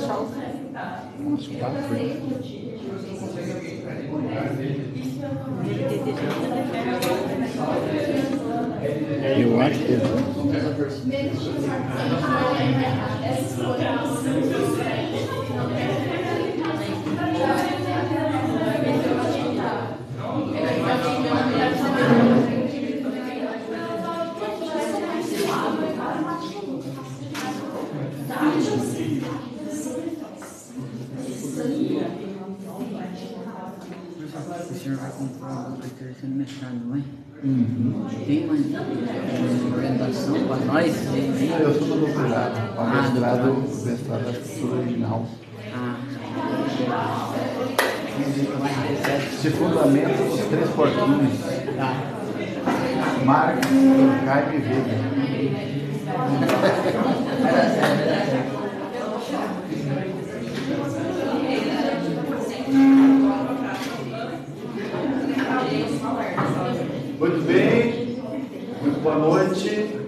Uns 4. Eu acho que O senhor vai comprar um vai sendo mestrado, não é? Tem uma orientação para nós? eu sou do doutorado. Mestrado acho que sou original. Se fundamenta os 3 porquinhos. Marca, carne e vida. Muito bem, muito boa noite.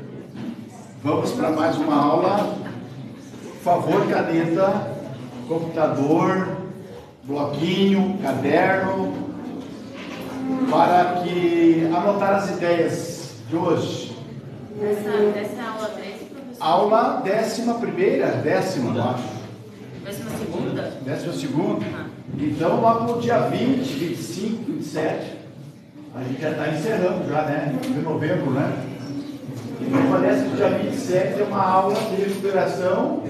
Vamos para mais uma aula. Por favor, caneta, computador, bloquinho, caderno, para que anotar as ideias de hoje. Dessa aula 10, professor? Aula 11ª, décima, eu acho. 12ª? 12ª? Então, lá no dia 20, 25, 27, a gente já está encerrando já, né? De novembro, né? Então, parece que dia 27 é uma aula de recuperação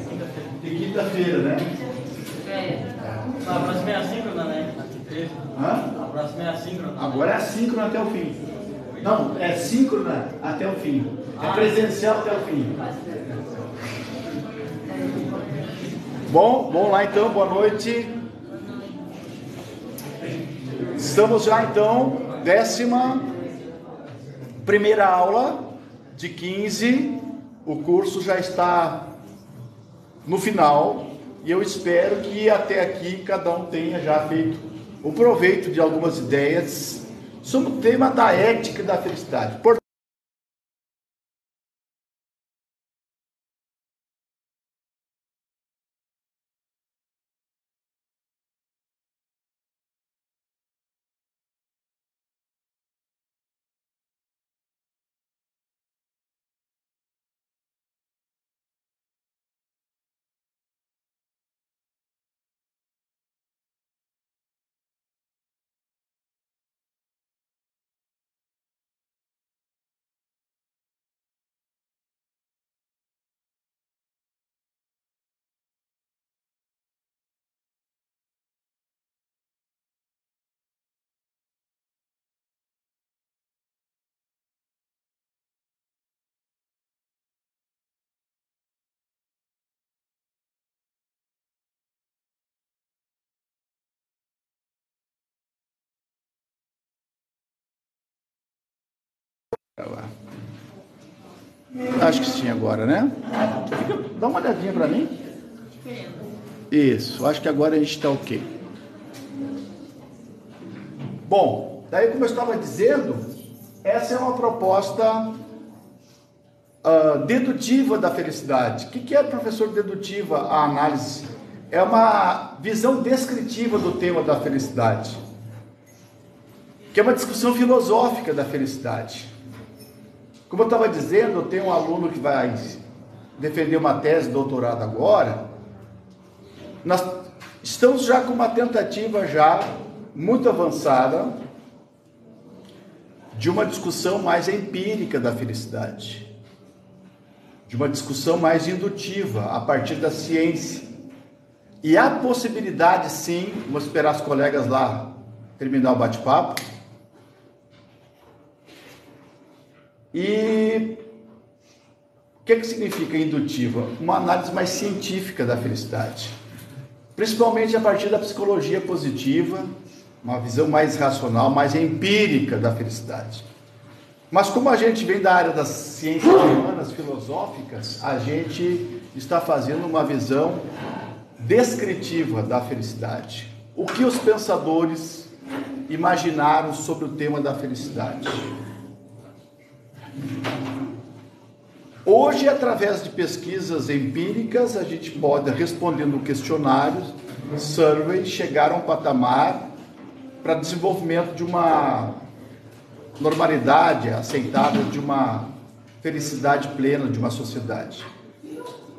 de quinta-feira, né? A próxima é assíncrona, né? Hã? A próxima é assíncrona. Agora é assíncrona até o fim. Não, é síncrona até o fim. É presencial até o fim. Bom, vamos lá então, boa noite. Estamos já então, 11ª aula de 15. O curso já está no final e eu espero que até aqui cada um tenha já feito o proveito de algumas ideias sobre o tema da ética da felicidade. Acho que sim agora, né? Dá uma olhadinha para mim. Isso, acho que agora a gente está ok. Bom, daí como eu estava dizendo, essa é uma proposta dedutiva da felicidade. O que é, professor, dedutiva? A análise é uma visão descritiva do tema da felicidade, que é uma discussão filosófica da felicidade. Como eu estava dizendo, eu tenho um aluno que vai defender uma tese de doutorado agora. Nós estamos já com uma tentativa já muito avançada de uma discussão mais empírica da felicidade, de uma discussão mais indutiva a partir da ciência. E há possibilidade, sim, vou esperar os colegas lá terminar o bate-papo. E o que significa indutiva? Uma análise mais científica da felicidade, principalmente a partir da psicologia positiva, uma visão mais racional, mais empírica da felicidade. Mas como a gente vem da área das ciências humanas, filosóficas, a gente está fazendo uma visão descritiva da felicidade. O que os pensadores imaginaram sobre o tema da felicidade? Hoje, através de pesquisas empíricas, a gente pode, respondendo questionários, survey, chegar a um patamar para desenvolvimento de uma normalidade aceitável, de uma felicidade plena de uma sociedade.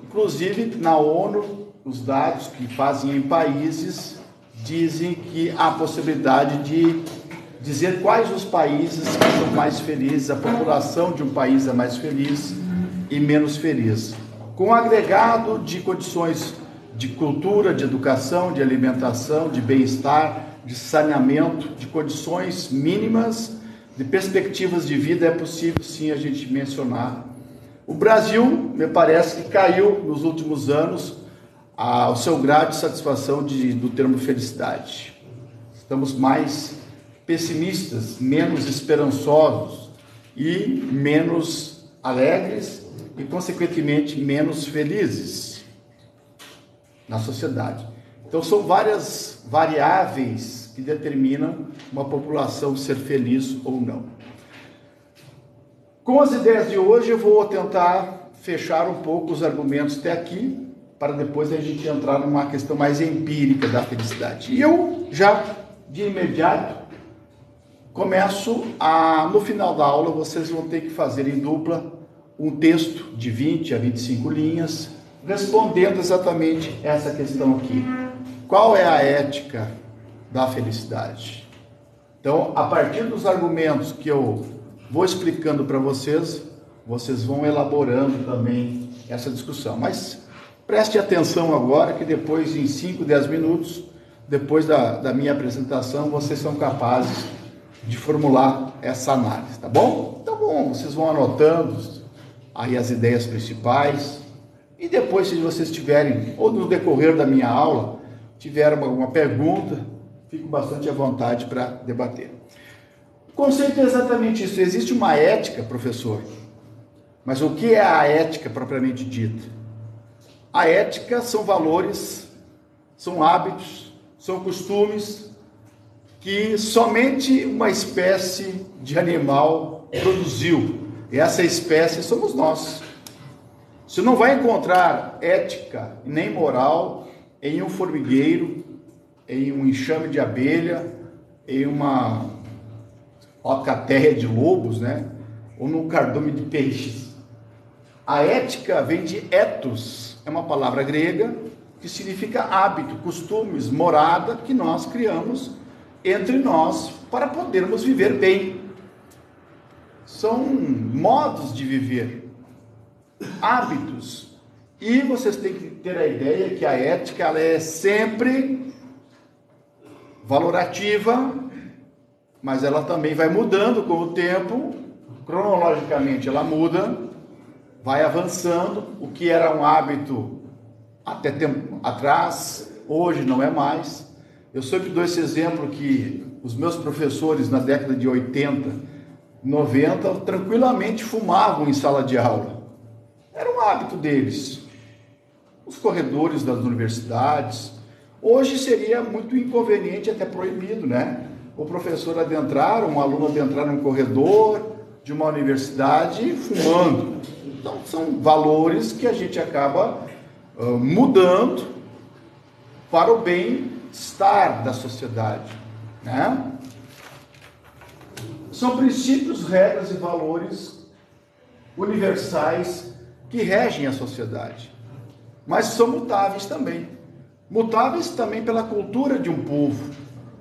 Inclusive, na ONU, os dados que fazem em países dizem que há possibilidade de dizer quais os países que são mais felizes, a população de um país é mais feliz e menos feliz. Com um agregado de condições de cultura, de educação, de alimentação, de bem-estar, de saneamento, de condições mínimas, de perspectivas de vida, é possível sim a gente mencionar. O Brasil, me parece que caiu nos últimos anos o seu grau de satisfação do termo felicidade. Estamos mais pessimistas, menos esperançosos e menos alegres e, consequentemente, menos felizes na sociedade. Então, são várias variáveis que determinam uma população ser feliz ou não. Com as ideias de hoje, eu vou tentar fechar um pouco os argumentos até aqui, para depois a gente entrar numa questão mais empírica da felicidade. E eu já, de imediato, começo no final da aula, vocês vão ter que fazer em dupla um texto de 20 a 25 linhas, respondendo exatamente essa questão aqui. Qual é a ética da felicidade? Então, a partir dos argumentos que eu vou explicando para vocês, vocês vão elaborando também essa discussão. Mas preste atenção agora que depois, em 5, 10 minutos, depois da minha apresentação, vocês são capazes de formular essa análise, tá bom? Então, bom, vocês vão anotando aí as ideias principais e depois, se vocês tiverem, ou no decorrer da minha aula, tiverem alguma pergunta, fico bastante à vontade para debater. O conceito é exatamente isso. Existe uma ética, professor, mas o que é a ética propriamente dita? A ética são valores, são hábitos, são costumes que somente uma espécie de animal produziu. E essa espécie somos nós. Você não vai encontrar ética nem moral em um formigueiro, em um enxame de abelha, em uma alcateia de lobos, né? Ou num cardume de peixes. A ética vem de ethos, é uma palavra grega que significa hábito, costumes, morada que nós criamos entre nós para podermos viver bem. São modos de viver, hábitos. E vocês têm que ter a ideia que a ética ela é sempre valorativa, mas ela também vai mudando com o tempo, cronologicamente ela muda, vai avançando. O que era um hábito até tempo atrás, hoje não é mais. Eu sempre dou esse exemplo que os meus professores na década de 80, 90, tranquilamente fumavam em sala de aula. Era um hábito deles. Os corredores das universidades. Hoje seria muito inconveniente, até proibido, né? O professor adentrar, um aluno adentrar num corredor de uma universidade fumando. Então, são valores que a gente acaba mudando para o bem-estar da sociedade, né? São princípios, regras e valores universais que regem a sociedade, mas são mutáveis também. Mutáveis também pela cultura de um povo,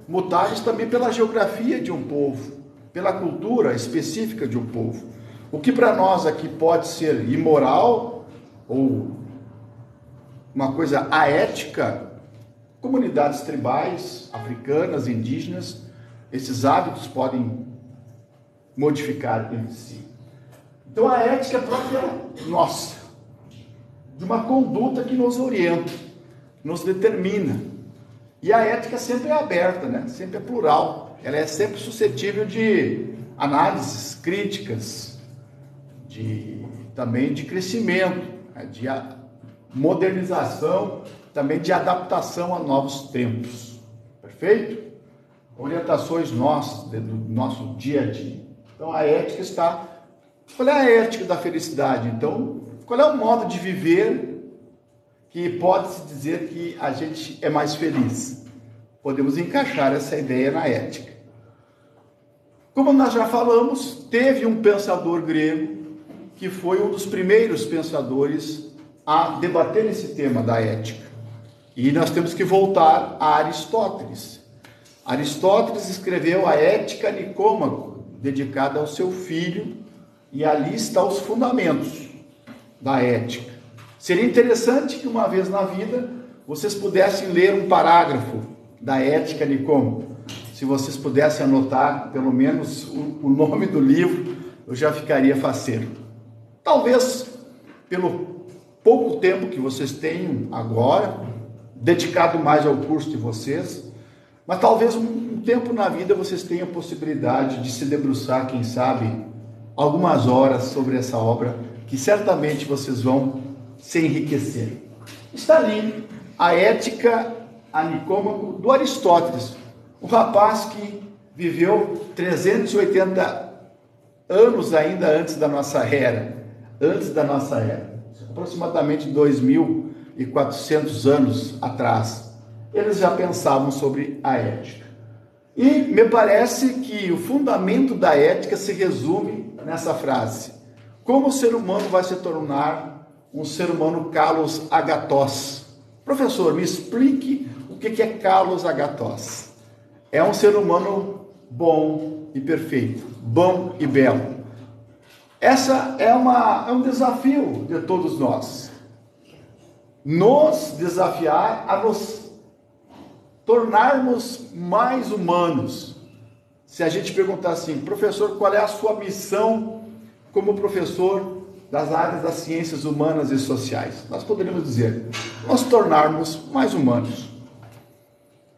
mutáveis também pela geografia de um povo, pela cultura específica de um povo. O que para nós aqui pode ser imoral ou uma coisa aética, comunidades tribais, africanas, indígenas, esses hábitos podem modificar entre si. Então a ética é própria nossa, de uma conduta que nos orienta, nos determina. E a ética sempre é aberta, né? Sempre é plural, ela é sempre suscetível de análises críticas, também de crescimento, né? De modernização, também de adaptação a novos tempos. Perfeito? Orientações nossas, do nosso dia a dia. Então a ética está... Qual é a ética da felicidade? Então, Qual é o modo de viver que pode-se dizer que a gente é mais feliz? Podemos encaixar essa ideia na ética. Como nós já falamos, teve um pensador grego que foi um dos primeiros pensadores a debater esse tema da ética. E nós temos que voltar a Aristóteles. Aristóteles escreveu a Ética Nicômaco, dedicada ao seu filho, e ali estão os fundamentos da ética. Seria interessante que uma vez na vida vocês pudessem ler um parágrafo da Ética Nicômaco. Se vocês pudessem anotar pelo menos o nome do livro, eu já ficaria faceiro. Talvez pelo pouco tempo que vocês tenham agora, dedicado mais ao curso de vocês, mas talvez um tempo na vida vocês tenham a possibilidade de se debruçar, quem sabe, algumas horas sobre essa obra, que certamente vocês vão se enriquecer. Está ali a Ética a Nicômaco do Aristóteles, um rapaz que viveu 380 anos ainda antes da nossa era, aproximadamente 2.400 anos atrás. Eles já pensavam sobre a ética. E me parece que o fundamento da ética se resume nessa frase: como o ser humano vai se tornar um ser humano kalos agathos? Professor, me explique o que é kalos agathos. É um ser humano bom e perfeito, bom e belo. Essa é um desafio de todos nós. Nos desafiar a nos tornarmos mais humanos. Se a gente perguntar assim, professor, qual é a sua missão como professor das áreas das ciências humanas e sociais? Nós poderíamos dizer, nos tornarmos mais humanos.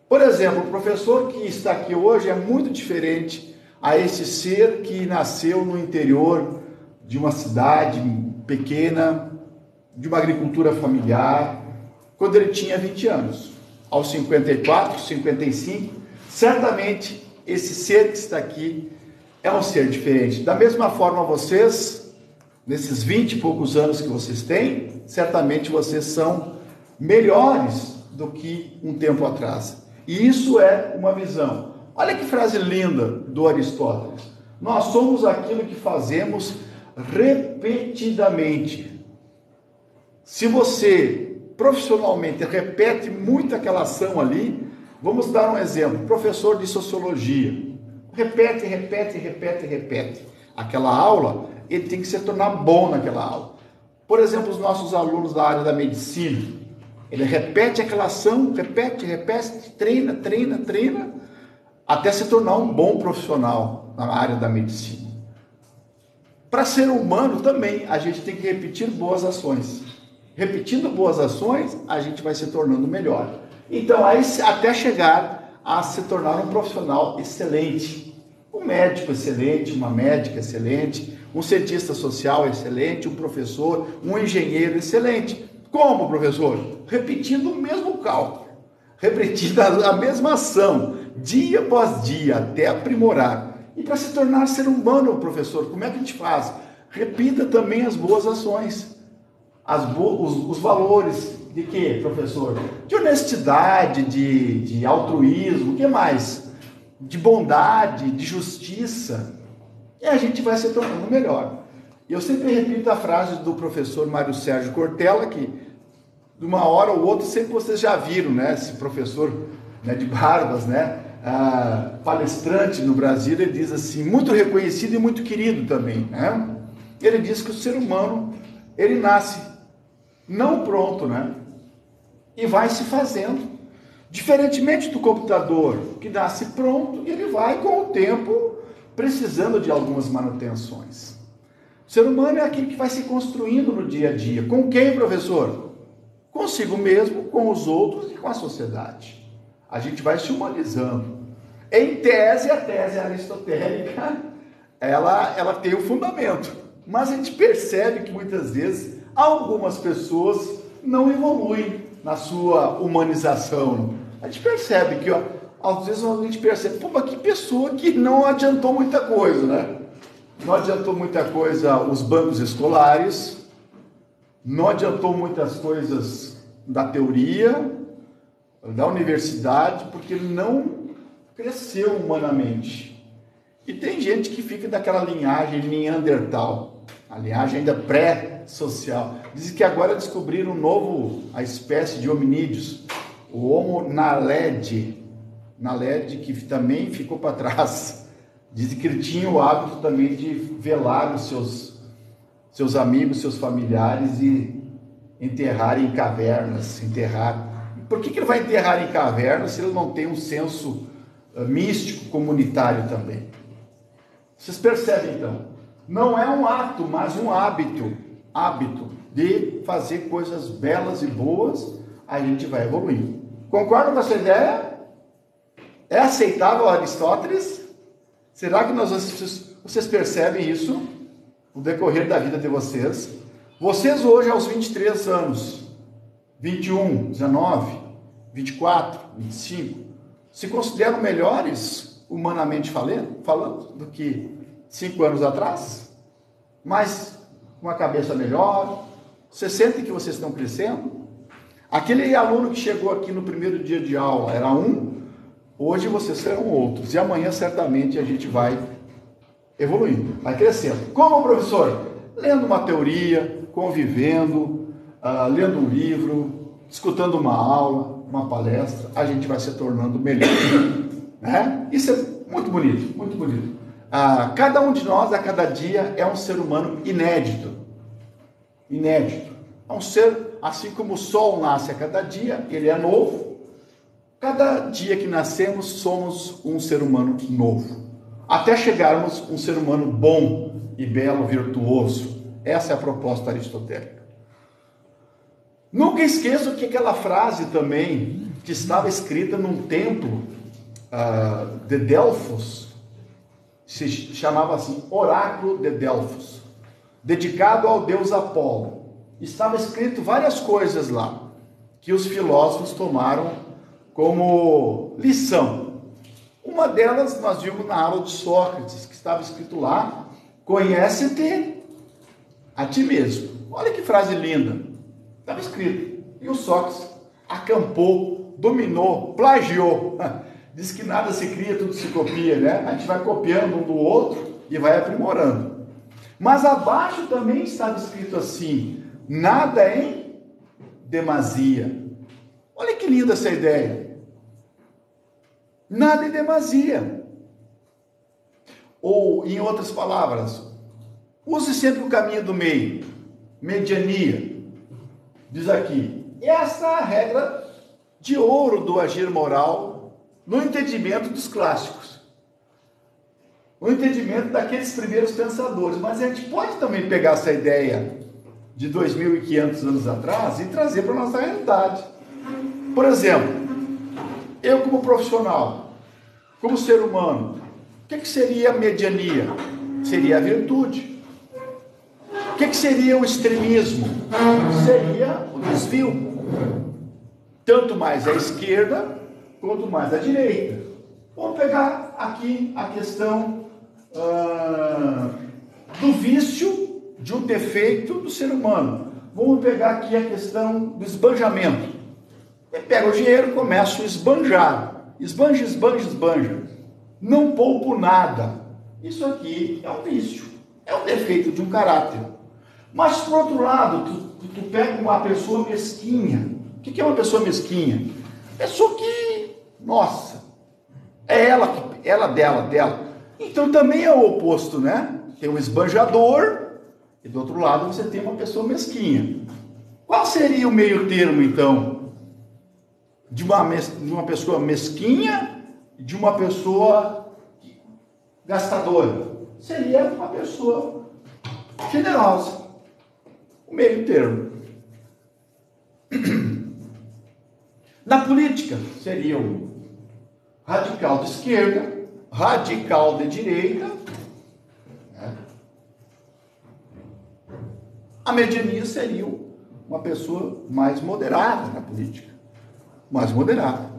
Por exemplo, o professor que está aqui hoje é muito diferente a esse ser que nasceu no interior de uma cidade pequena, de uma agricultura familiar, quando ele tinha 20 anos. Aos 54, 55, certamente esse ser que está aqui é um ser diferente. Da mesma forma, vocês, nesses 20 e poucos anos que vocês têm, certamente vocês são melhores do que um tempo atrás. E isso é uma visão. Olha que frase linda do Aristóteles. Nós somos aquilo que fazemos repetidamente. Se você profissionalmente repete muito aquela ação ali, vamos dar um exemplo, professor de sociologia, repete aquela aula, ele tem que se tornar bom naquela aula. Por exemplo, os nossos alunos da área da medicina, ele repete aquela ação, repete, treina, até se tornar um bom profissional na área da medicina. Para ser humano também, a gente tem que repetir boas ações. Repetindo boas ações, a gente vai se tornando melhor. Então, aí, até chegar a se tornar um profissional excelente. Um médico excelente, uma médica excelente, um cientista social excelente, um professor, um engenheiro excelente. Como, professor? Repetindo o mesmo cálculo, repetindo a mesma ação, dia após dia, até aprimorar. E para se tornar ser humano, professor, como é que a gente faz? Repita também as boas ações. Os valores de quê, professor? De honestidade, de altruísmo, o que mais? De bondade, de justiça. E a gente vai se tornando melhor. Eu sempre repito a frase do professor Mário Sérgio Cortella, que de uma hora ou outra, sempre vocês já viram, né? Esse professor, né, de barbas, né? Palestrante no Brasil, ele diz assim, muito reconhecido e muito querido também, né? Ele diz que o ser humano, ele nasce não pronto, né? E vai se fazendo. Diferentemente do computador, que nasce pronto, e ele vai com o tempo precisando de algumas manutenções. O ser humano é aquele que vai se construindo no dia a dia. Com quem, professor? Consigo mesmo, com os outros e com a sociedade. A gente vai se humanizando. Em tese, a tese aristotélica, ela tem o fundamento. Mas a gente percebe que muitas vezes algumas pessoas não evoluem na sua humanização. A gente percebe que, às vezes a gente percebe, pô, mas que pessoa que não adiantou muita coisa, né? Não adiantou muita coisa os bancos escolares, não adiantou muitas coisas da teoria, da universidade, porque ele não cresceu humanamente. E tem gente que fica daquela linhagem Neandertal, a linhagem ainda pré-social. Dizem que agora descobriram a espécie de hominídeos, o Homo naledi, que também ficou para trás. Dizem que ele tinha o hábito também de velar os seus amigos, seus familiares e enterrar em cavernas, Por que ele vai enterrar em cavernas se ele não tem um senso místico comunitário também? Vocês percebem então? Não é um ato, mas um hábito de fazer coisas belas e boas, a gente vai evoluindo. Concordam com essa ideia? É aceitável Aristóteles? Será que vocês percebem isso no decorrer da vida de vocês? Vocês hoje, aos 23 anos, 21, 19, 24, 25, se consideram melhores, humanamente falando, do que 5 anos atrás? Mas com a cabeça melhor? Vocês sentem que vocês estão crescendo? Aquele aluno que chegou aqui no primeiro dia de aula era um, hoje vocês serão outros. E amanhã, certamente, a gente vai evoluindo, vai crescendo. Como, professor? Lendo uma teoria, convivendo, lendo um livro, escutando uma aula, uma palestra, a gente vai se tornando melhor. Né? Isso é muito bonito, muito bonito. Cada um de nós, a cada dia, é um ser humano inédito. É um ser, assim como o sol nasce a cada dia, ele é novo. Cada dia que nascemos, somos um ser humano novo. Até chegarmos um ser humano bom e belo, virtuoso. Essa é a proposta aristotélica. Nunca esqueço que aquela frase também, que estava escrita num templo de Delfos, se chamava assim, Oráculo de Delfos, dedicado ao deus Apolo. Estava escrito várias coisas lá, que os filósofos tomaram como lição. Uma delas nós vimos na aula de Sócrates, que estava escrito lá, conhece-te a ti mesmo. Olha que frase linda, estava escrito. E o Sócrates acampou, dominou, plagiou. Diz que nada se cria, tudo se copia, né? A gente vai copiando um do outro e vai aprimorando. Mas abaixo também estava escrito assim, nada em demasia. Olha que linda essa ideia. Nada em demasia. Ou, em outras palavras, use sempre o caminho do meio, mediania. Diz aqui, essa é a regra de ouro do agir moral no entendimento dos clássicos, no entendimento daqueles primeiros pensadores. Mas a gente pode também pegar essa ideia de 2.500 anos atrás e trazer para a nossa realidade. Por exemplo, eu como profissional, como ser humano, o que seria a mediania? Seria a virtude. O que seria o extremismo? Seria o desvio. Tanto mais à esquerda, quanto mais à direita. Vamos pegar aqui a questão do vício, de um defeito do ser humano. Vamos pegar aqui a questão do esbanjamento. Eu pego o dinheiro, começo a esbanjar. Esbanja, esbanja, esbanja. Não poupo nada. Isso aqui é um vício. É um defeito de um caráter. Mas, por outro lado, tu pega uma pessoa mesquinha. O que é uma pessoa mesquinha? Pessoa que, nossa, é ela dela. Então também é o oposto, né? Tem um esbanjador e do outro lado você tem uma pessoa mesquinha. Qual seria o meio termo, então, de uma pessoa mesquinha e de uma pessoa gastadora? Seria uma pessoa generosa. O meio termo. Na política, seria o radical de esquerda, radical de direita. Né? A mediania seria uma pessoa mais moderada na política. Mais moderada.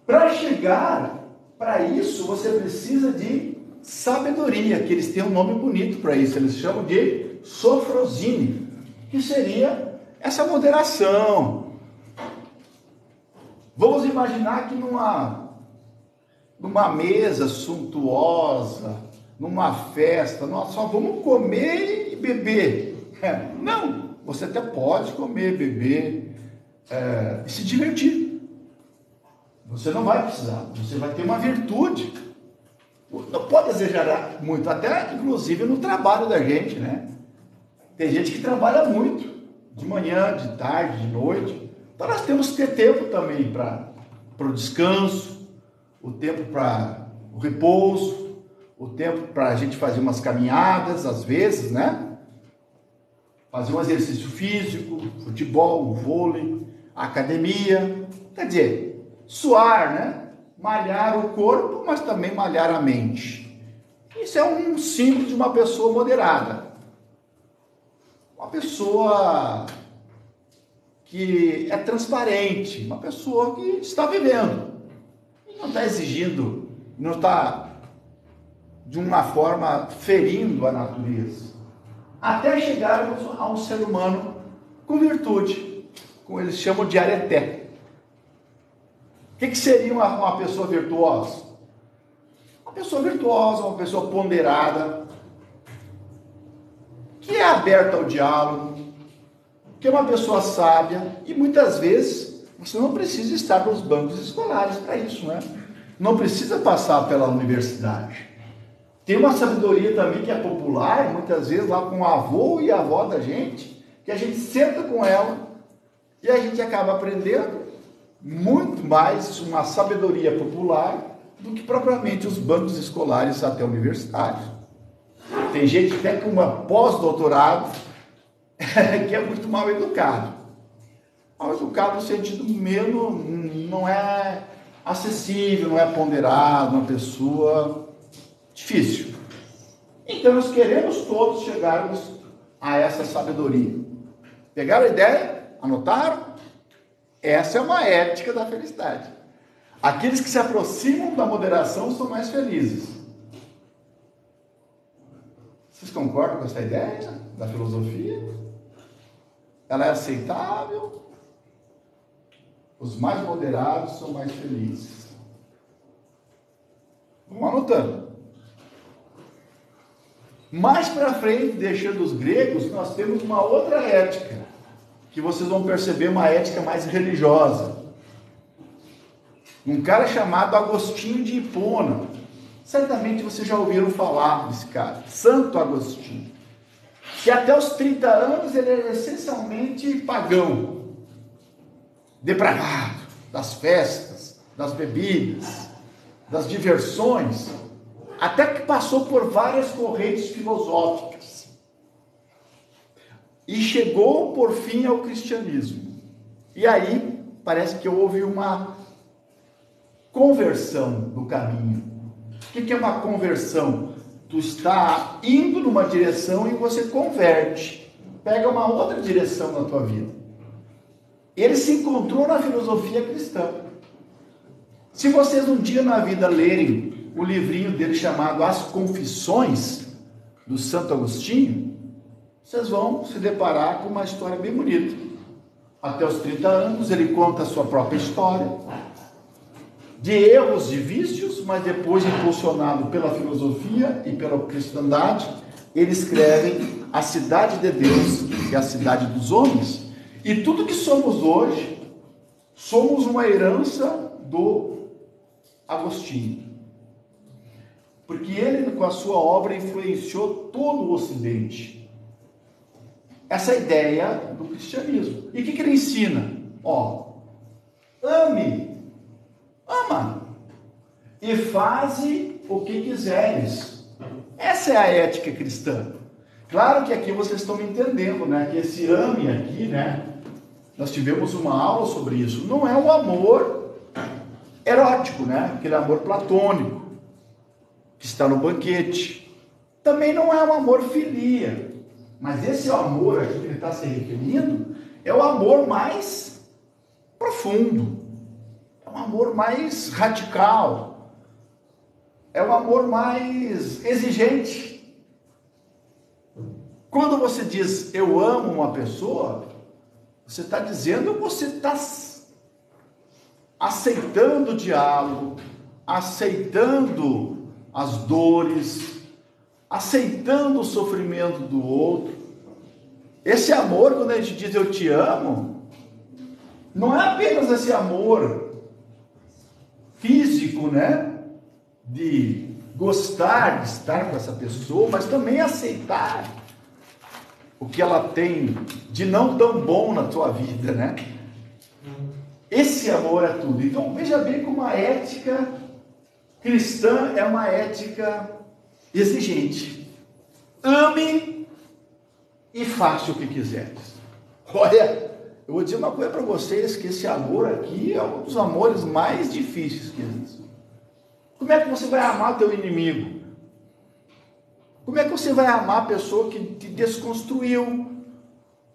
Para chegar para isso, você precisa de sabedoria, que eles têm um nome bonito para isso. Eles chamam de sofrosine. que seria essa moderação. Vamos imaginar que numa mesa suntuosa, numa festa, nós só vamos comer e beber. Não, você até pode comer, beber e se divertir. Você não vai precisar, você vai ter uma virtude. Não pode exagerar muito, até inclusive no trabalho da gente, né? Tem gente que trabalha muito, de manhã, de tarde, de noite. Então nós temos que ter tempo também para o descanso, o tempo para o repouso, o tempo para a gente fazer umas caminhadas, às vezes, né? Fazer um exercício físico, futebol, vôlei, academia. Quer dizer, suar, né? Malhar o corpo, mas também malhar a mente. Isso é um símbolo de uma pessoa moderada. Uma pessoa que é transparente, uma pessoa que está vivendo. E não está exigindo, não está de uma forma ferindo a natureza. Até chegarmos a um ser humano com virtude, como eles chamam de areté. O que seria uma pessoa virtuosa? Uma pessoa virtuosa, uma pessoa ponderada, que é aberta ao diálogo, que é uma pessoa sábia, e muitas vezes você não precisa estar nos bancos escolares para isso, né? Não precisa passar pela universidade. Tem uma sabedoria também que é popular, muitas vezes lá com o avô e a avó da gente, que a gente senta com ela e a gente acaba aprendendo muito mais uma sabedoria popular do que propriamente os bancos escolares até universitários. Tem gente até com uma pós-doutorado que é muito mal educado. Mal educado no sentido menos, não é acessível, não é ponderado, uma pessoa difícil. Então nós queremos todos chegarmos a essa sabedoria. Pegaram a ideia? Anotaram? Essa é uma ética da felicidade. Aqueles que se aproximam da moderação são mais felizes. Vocês concordam com essa ideia da filosofia? Ela é aceitável? Os mais moderados são mais felizes. Vamos anotando. Mais para frente, deixando os gregos, nós temos uma outra ética, que vocês vão perceber, uma ética mais religiosa. Um cara chamado Agostinho de Hipona. Certamente vocês já ouviram falar desse cara, Santo Agostinho. Que até os 30 anos ele era essencialmente pagão, depravado, das festas, das bebidas, das diversões, até que passou por várias correntes filosóficas. E chegou, por fim, ao cristianismo. E aí, parece que houve uma conversão do caminho. O que é uma conversão? Tu está indo numa direção e você converte. Pega uma outra direção na tua vida. Ele se encontrou na filosofia cristã. Se vocês um dia na vida lerem o livrinho dele chamado As Confissões, do Santo Agostinho, vocês vão se deparar com uma história bem bonita. Até os 30 anos, ele conta a sua própria história, de erros, de vícios, mas depois, impulsionado pela filosofia e pela cristandade, ele escreve A Cidade de Deus e a Cidade dos Homens. E tudo que somos hoje, somos uma herança do Agostinho. Porque ele, com a sua obra, influenciou todo o Ocidente. Essa ideia do cristianismo. E o que ele ensina? Ame, ama, e faze o que quiseres. Essa é a ética cristã. Claro que aqui vocês estão me entendendo, né? Que esse ame aqui, né? Nós tivemos uma aula sobre isso. Não é um amor erótico, né? Aquele amor platônico que está no banquete. Também não é um amor filia. Mas esse amor aqui que ele está se referindo é o amor mais profundo, é um amor mais radical, é um amor mais exigente. Quando você diz eu amo uma pessoa, você está dizendo, você está aceitando o diálogo, aceitando as dores, aceitando o sofrimento do outro. Esse amor, quando a gente diz eu te amo, não é apenas esse amor físico, né? De gostar de estar com essa pessoa, mas também aceitar o que ela tem de não tão bom na tua vida, né? Esse amor é tudo. Então veja bem como a ética cristã é uma ética exigente. Ame e faça o que quiseres. Olha, eu vou dizer uma coisa para vocês, que esse amor aqui é um dos amores mais difíceis que existe. Como é que você vai amar teu inimigo? Como é que você vai amar a pessoa que te desconstruiu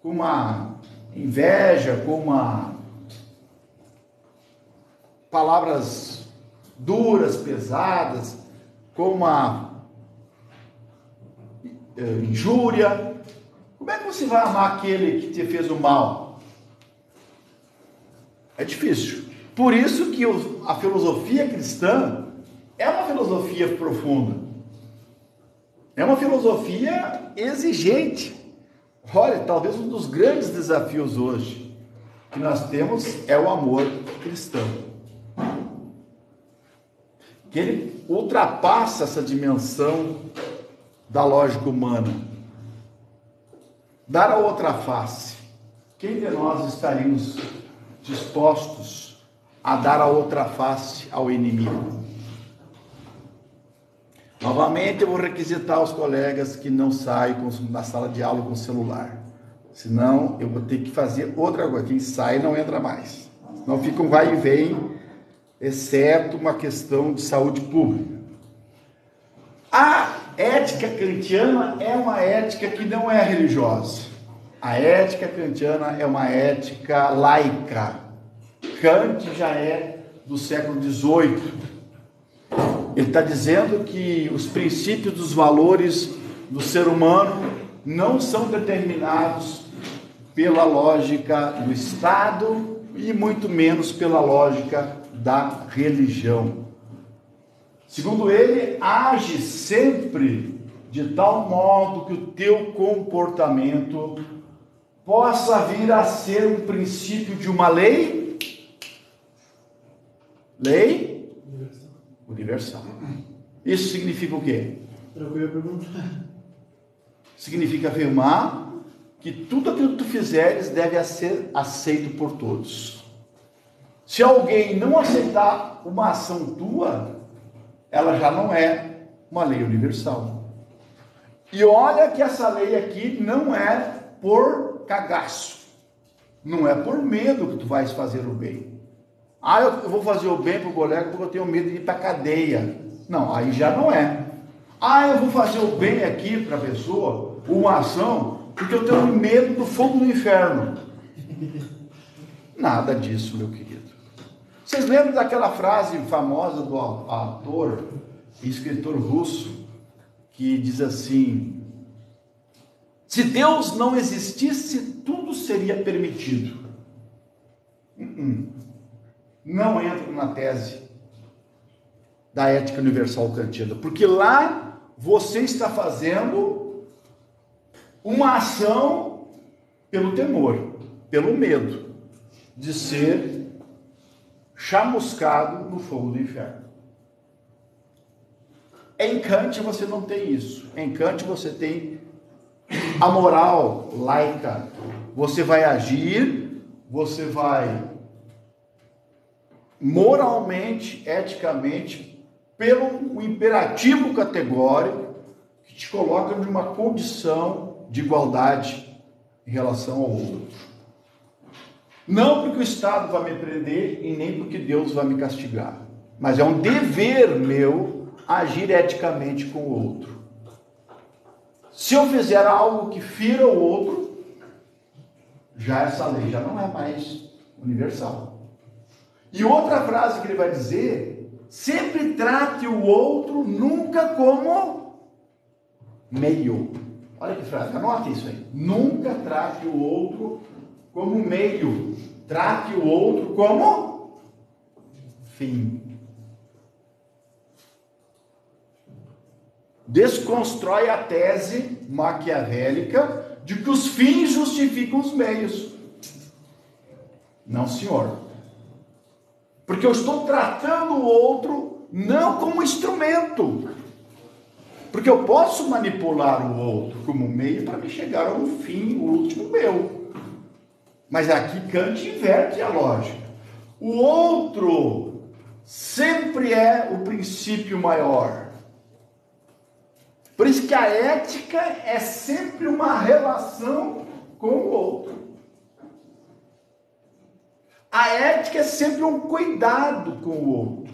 com uma inveja, com palavras duras, pesadas, com uma injúria? Como é que você vai amar aquele que te fez o mal? É difícil. Por isso que a filosofia cristã é uma filosofia profunda. É uma filosofia exigente. Olha, talvez um dos grandes desafios hoje que nós temos é o amor cristão. Que ele ultrapassa essa dimensão da lógica humana. Dar a outra face. Quem de nós estaríamos dispostos a dar a outra face ao inimigo? Novamente, eu vou requisitar aos colegas que não saiam da sala de aula com o celular. Senão, eu vou ter que fazer outra coisa. Quem sai não entra mais. Senão fica um vai e vem, exceto uma questão de saúde pública. A ética kantiana é uma ética que não é religiosa. A ética kantiana é uma ética laica. Kant já é do século XVIII. Ele está dizendo que os princípios dos valores do ser humano não são determinados pela lógica do Estado e muito menos pela lógica da religião. Segundo ele, age sempre de tal modo que o teu comportamento possa vir a ser um princípio de uma lei universal. Isso significa o quê? Significa afirmar que tudo aquilo que tu fizeres deve ser aceito por todos. Se alguém não aceitar uma ação tua, ela já não é uma lei universal. E olha que essa lei aqui não é por cagaço, não é por medo que tu vais fazer o bem. Ah, eu vou fazer o bem para o colega porque eu tenho medo de ir para a cadeia. Não, aí já não é. Ah, eu vou fazer o bem aqui para a pessoa, uma ação, porque eu tenho medo do fogo do inferno. Nada disso, meu querido. Vocês lembram daquela frase famosa do ator e escritor russo, que diz assim: se Deus não existisse, tudo seria permitido. Não entra na tese da ética universal kantiana, porque lá você está fazendo uma ação pelo temor, pelo medo de ser chamuscado no fogo do inferno. Em Kant você não tem isso. Em Kant você tem a moral laica. Você vai agir, você vai moralmente, eticamente, pelo imperativo categórico que te coloca numa condição de igualdade em relação ao outro. Não porque o Estado vai me prender e nem porque Deus vai me castigar, mas é um dever meu agir eticamente com o outro. Se eu fizer algo que fira o outro, já essa lei já não é mais universal. E outra frase que ele vai dizer: sempre trate o outro nunca como meio, Olha que frase, anote isso aí. Nunca trate o outro como meio, trate o outro como fim. Desconstrói a tese maquiavélica de que os fins justificam os meios. Não, senhor. Porque eu estou tratando o outro não como instrumento. Porque eu posso manipular o outro como meio para me chegar a um fim, o último meu. Mas aqui Kant inverte a lógica. O outro sempre é o princípio maior. Por isso que a ética é sempre uma relação com o outro. A ética é sempre um cuidado com o outro.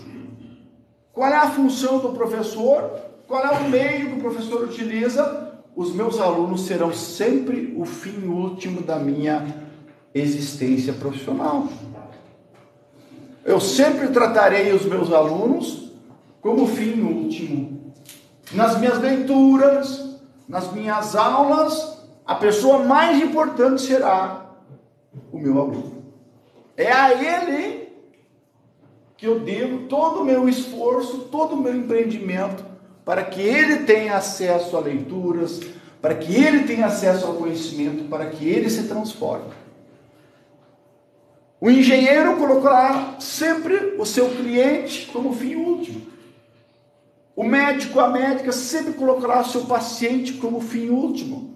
Qual é a função do professor? Qual é o meio que o professor utiliza? Os meus alunos serão sempre o fim último da minha existência profissional. Eu sempre tratarei os meus alunos como fim último. Nas minhas leituras, nas minhas aulas, a pessoa mais importante será o meu aluno. É a ele que eu devo todo o meu esforço, todo o meu empreendimento, para que ele tenha acesso a leituras, para que ele tenha acesso ao conhecimento, para que ele se transforme. O engenheiro colocará sempre o seu cliente como fim último. O médico, a médica, sempre colocará o seu paciente como fim último.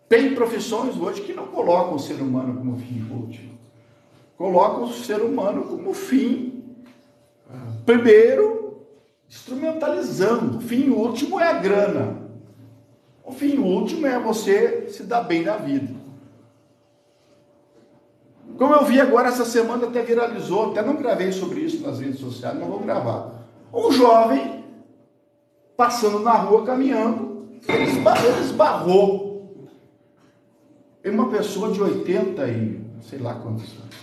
Tem profissões hoje que não colocam o ser humano como fim último. Colocam o ser humano como fim, primeiro, instrumentalizando. O fim último é a grana. O fim último é você se dar bem na vida. Como eu vi agora essa semana, até viralizou, até não gravei sobre isso nas redes sociais, não vou gravar. Um jovem passando na rua, caminhando, ele esbarrou em uma pessoa de 80 e sei lá quantos anos.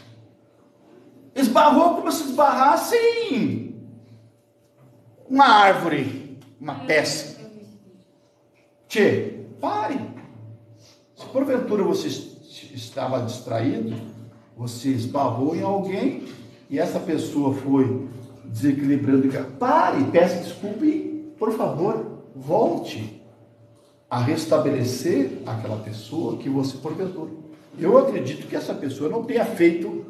Esbarrou como se esbarrasse em uma árvore, uma peça. Tchê, pare. Se porventura você estava distraído, você esbarrou em alguém e essa pessoa foi desequilibrando. Pare, peça desculpa e, por favor, volte a restabelecer aquela pessoa que você porventura. Eu acredito que essa pessoa não tenha feito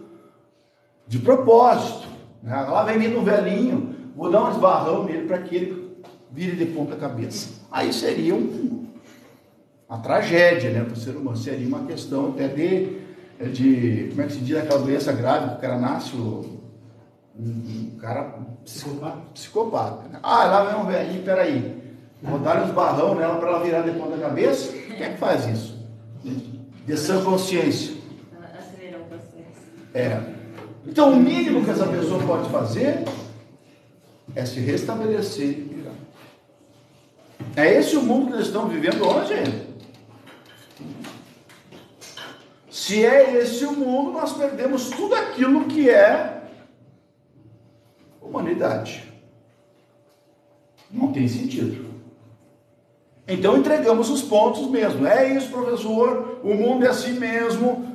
de propósito. Né? Lá vem vindo um velhinho, vou dar um esbarrão nele para que ele vire de ponta cabeça. Aí seria uma tragédia, né, para o ser humano. Seria uma questão até de como é que se diz aquela doença grave, que o cara nasce um cara psicopata. Né? Lá vem um velhinho, peraí, vou dar um esbarrão nela para ela virar de ponta cabeça. Quem é que faz isso? De sã consciência. Acelerar o processo. Então o mínimo que essa pessoa pode fazer é se restabelecer e virar. É esse o mundo que nós estamos vivendo hoje. Se é esse o mundo, nós perdemos tudo aquilo que é humanidade. Não tem sentido. Então entregamos os pontos mesmo. É isso, professor, o mundo é assim mesmo,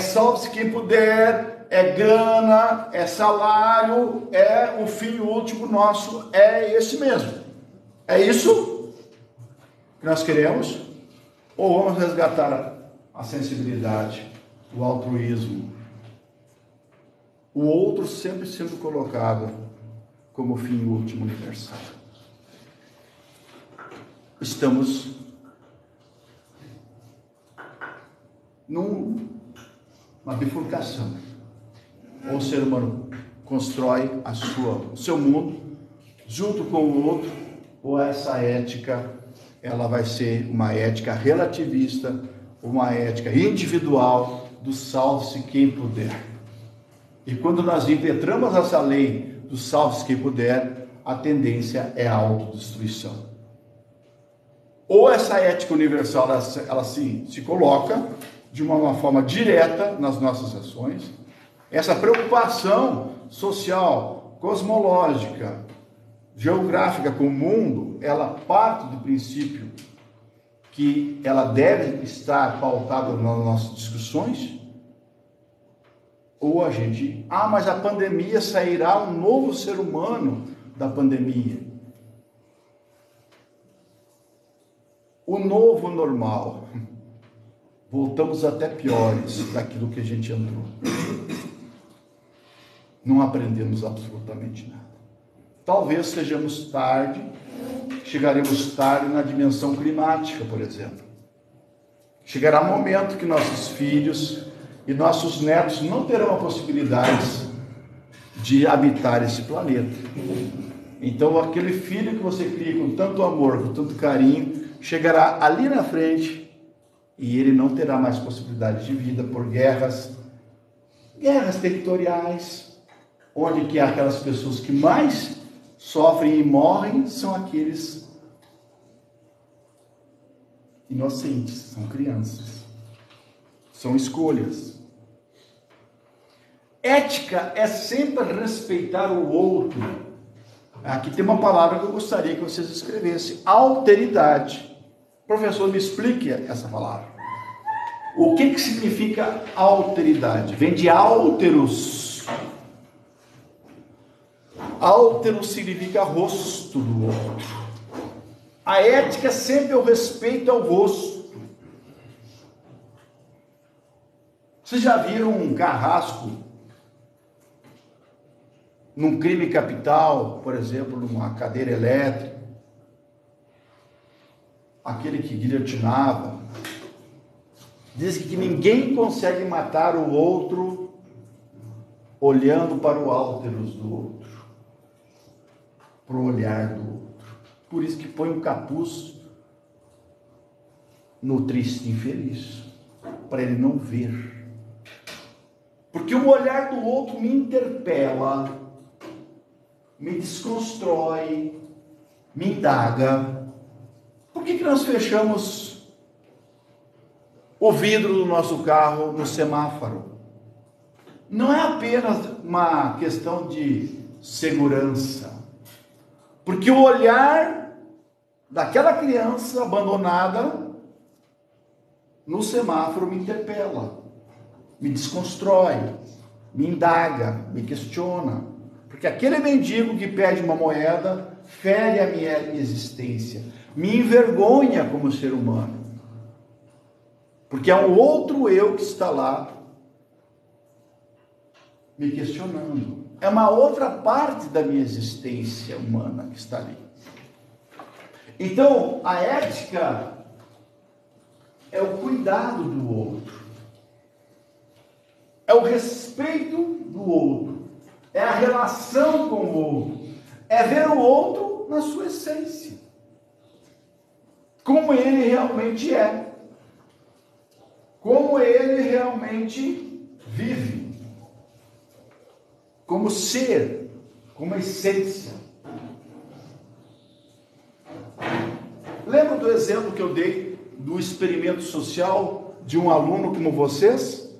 salve-se quem puder, é grana, é salário, é o fim último nosso, é esse mesmo. É isso que nós queremos? Ou vamos resgatar a sensibilidade, o altruísmo, o outro sempre sendo colocado como fim último universal? Estamos numa bifurcação. Ou o ser humano constrói o seu mundo junto com o outro, ou essa ética ela vai ser uma ética relativista, uma ética individual do salve-se quem puder. E quando nós impetramos essa lei do salve-se quem puder, a tendência é a autodestruição. Ou essa ética universal ela se coloca de uma forma direta nas nossas ações, essa preocupação social, cosmológica, geográfica com o mundo, ela parte do princípio que ela deve estar pautada nas nossas discussões? Ou a gente, mas a pandemia sairá um novo ser humano da pandemia. O novo normal. Voltamos até piores daquilo que a gente entrou. Não aprendemos absolutamente nada. Talvez sejamos tarde, chegaremos tarde na dimensão climática, por exemplo. Chegará um momento que nossos filhos e nossos netos não terão a possibilidade de habitar esse planeta. Então, aquele filho que você cria com tanto amor, com tanto carinho, chegará ali na frente e ele não terá mais possibilidade de vida por guerras territoriais, onde que aquelas pessoas que mais sofrem e morrem são aqueles inocentes, são crianças, são escolhas. Ética é sempre respeitar o outro. Aqui tem uma palavra que eu gostaria que vocês escrevessem: alteridade. Professor, me explique essa palavra. O que significa alteridade? Vem de alteros. Áltero significa rosto do outro. A ética é sempre o respeito ao rosto. Vocês já viram um carrasco num crime capital, por exemplo, numa cadeira elétrica? Aquele que guilhotinava. Diz que ninguém consegue matar o outro olhando para o álteros do outro, para o olhar do outro. Por isso que põe um capuz no triste infeliz, para ele não ver. Porque o olhar do outro me interpela, me desconstrói, me indaga. Por que nós fechamos o vidro do nosso carro no semáforo? Não é apenas uma questão de segurança, porque o olhar daquela criança abandonada no semáforo me interpela, me desconstrói, me indaga, me questiona, porque aquele mendigo que pede uma moeda fere a minha existência, me envergonha como ser humano, porque é um outro eu que está lá me questionando. É uma outra parte da minha existência humana que está ali. Então, a ética é o cuidado do outro, é o respeito do outro, é a relação com o outro, é ver o outro na sua essência, como ele realmente é, como ele realmente vive, como ser, como essência. Lembra do exemplo que eu dei do experimento social de um aluno como vocês,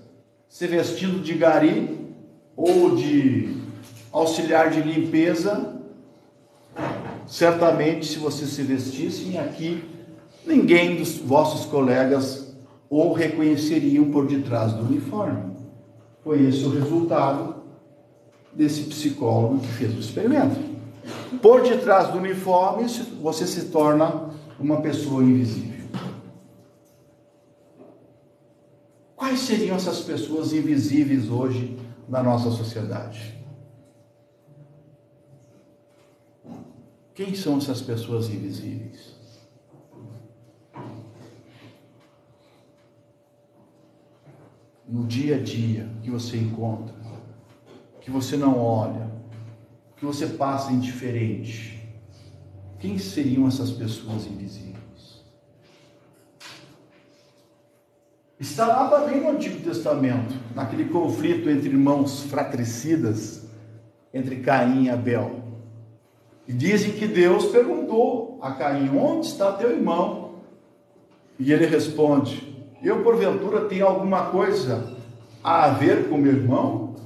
se vestindo de gari ou de auxiliar de limpeza? Certamente, se vocês se vestissem aqui, ninguém dos vossos colegas o reconheceriam por detrás do uniforme. Foi esse o resultado desse psicólogo que fez o experimento. Por detrás do uniforme, você se torna uma pessoa invisível. Quais seriam essas pessoas invisíveis hoje na nossa sociedade? Quem são essas pessoas invisíveis? No dia a dia que você encontra, que você não olha, que você passa indiferente. Quem seriam essas pessoas invisíveis? Está lá também no Antigo Testamento, naquele conflito entre irmãos fratricidas, entre Caim e Abel. E dizem que Deus perguntou a Caim: onde está teu irmão? E ele responde: eu porventura tenho alguma coisa a ver com meu irmão?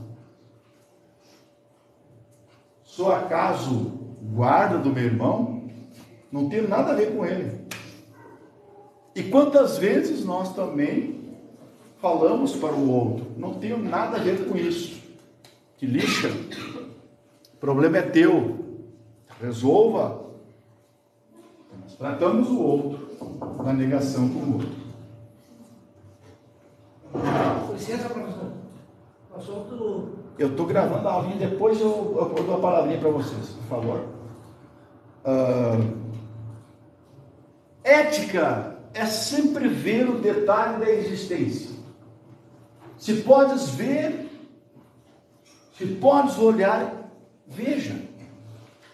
Sou acaso guarda do meu irmão, não tenho nada a ver com ele. E quantas vezes nós também falamos para o outro, não tenho nada a ver com isso, que lixa, o problema é teu, resolva. Nós tratamos o outro na negação com o outro. Licença, professor. O assunto... Eu estou gravando a aulinha, depois eu dou a palavrinha para vocês, por favor. Ética é sempre ver o detalhe da existência. Se podes ver, se podes olhar, veja.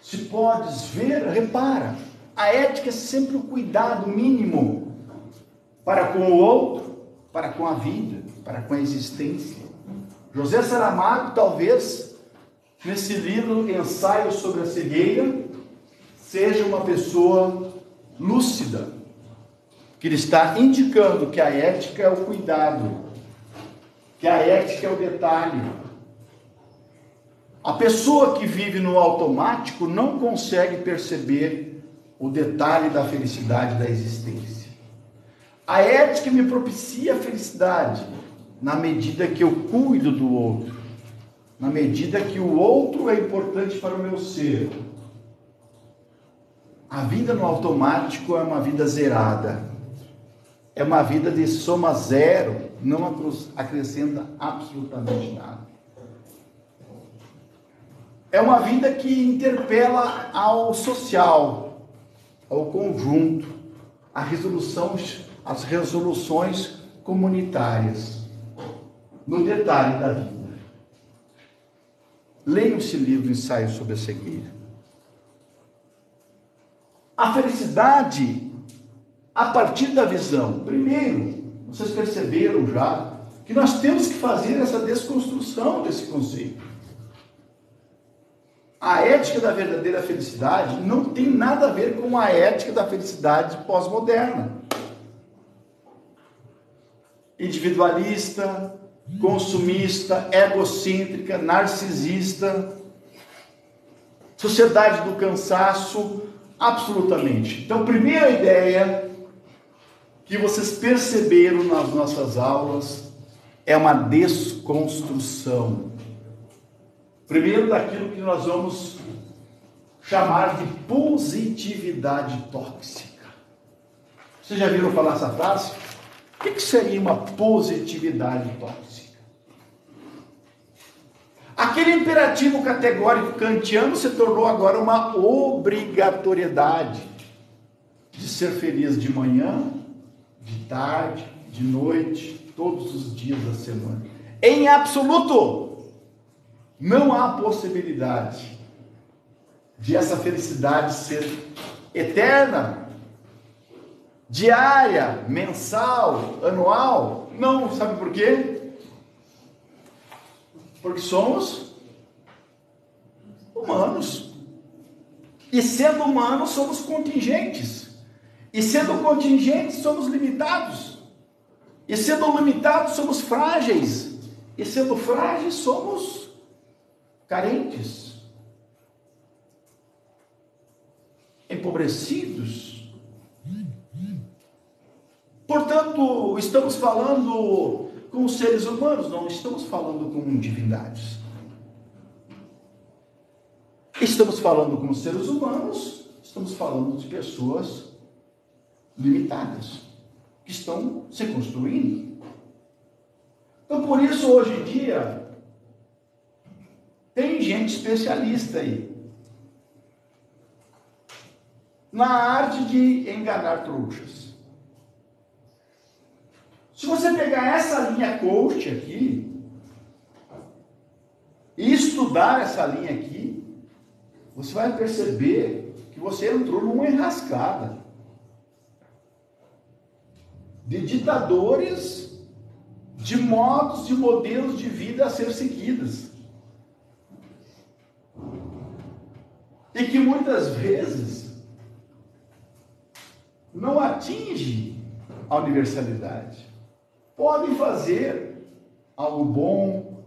Se podes ver, repara. A ética é sempre o cuidado mínimo para com o outro, para com a vida, para com a existência. José Saramago, talvez, nesse livro Ensaio sobre a Cegueira, seja uma pessoa lúcida, que ele está indicando que a ética é o cuidado, que a ética é o detalhe. A pessoa que vive no automático não consegue perceber o detalhe da felicidade da existência. A ética me propicia a felicidade na medida que eu cuido do outro, na medida que o outro é importante para o meu ser. A vida no automático é uma vida zerada, é uma vida de soma zero, não acrescenta absolutamente nada. É uma vida que interpela ao social, ao conjunto, as resoluções comunitárias, no detalhe da vida. Leiam esse livro, Ensaio sobre a Cegueira. A felicidade, a partir da visão. Primeiro, vocês perceberam já que nós temos que fazer essa desconstrução desse conceito. A ética da verdadeira felicidade não tem nada a ver com a ética da felicidade pós-moderna. Individualista, consumista, egocêntrica, narcisista, sociedade do cansaço, absolutamente. Então, primeira ideia que vocês perceberam nas nossas aulas é uma desconstrução. Primeiro, daquilo que nós vamos chamar de positividade tóxica. Vocês já viram falar essa frase? O que seria uma positividade tóxica? Aquele imperativo categórico kantiano se tornou agora uma obrigatoriedade de ser feliz de manhã, de tarde, de noite, todos os dias da semana. Em absoluto, não há possibilidade de essa felicidade ser eterna, diária, mensal, anual. Não, sabe por quê? Porque somos humanos. E sendo humanos, somos contingentes. E sendo contingentes, somos limitados. E sendo limitados, somos frágeis. E sendo frágeis, somos carentes, empobrecidos. Portanto, estamos falando com os seres humanos, não estamos falando com divindades. Estamos falando com os seres humanos, estamos falando de pessoas limitadas, que estão se construindo. Então, por isso, hoje em dia, tem gente especialista aí na arte de enganar trouxas. Se você pegar essa linha coach aqui e estudar essa linha aqui, você vai perceber que você entrou numa enrascada de ditadores, de modos, de modelos de vida a ser seguidos. E que muitas vezes não atinge a universalidade. Podem fazer algo bom,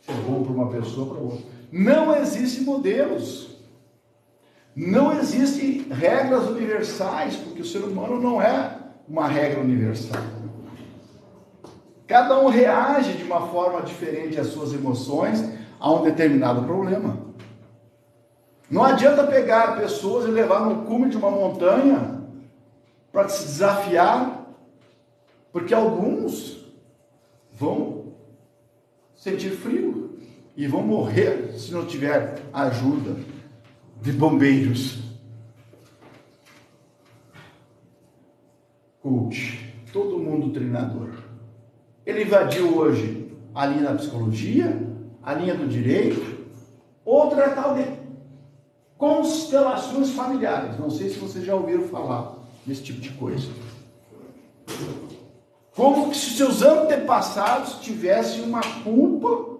ser bom para uma pessoa, para outra. Não existem modelos. Não existem regras universais, porque o ser humano não é uma regra universal. Cada um reage de uma forma diferente às suas emoções a um determinado problema. Não adianta pegar pessoas e levar no cume de uma montanha para se desafiar, porque alguns vão sentir frio e vão morrer se não tiver ajuda de bombeiros. Coach, todo mundo treinador. Ele invadiu hoje a linha da psicologia, a linha do direito, outra é tal de constelações familiares. Não sei se vocês já ouviram falar desse tipo de coisa. Como se seus antepassados tivessem uma culpa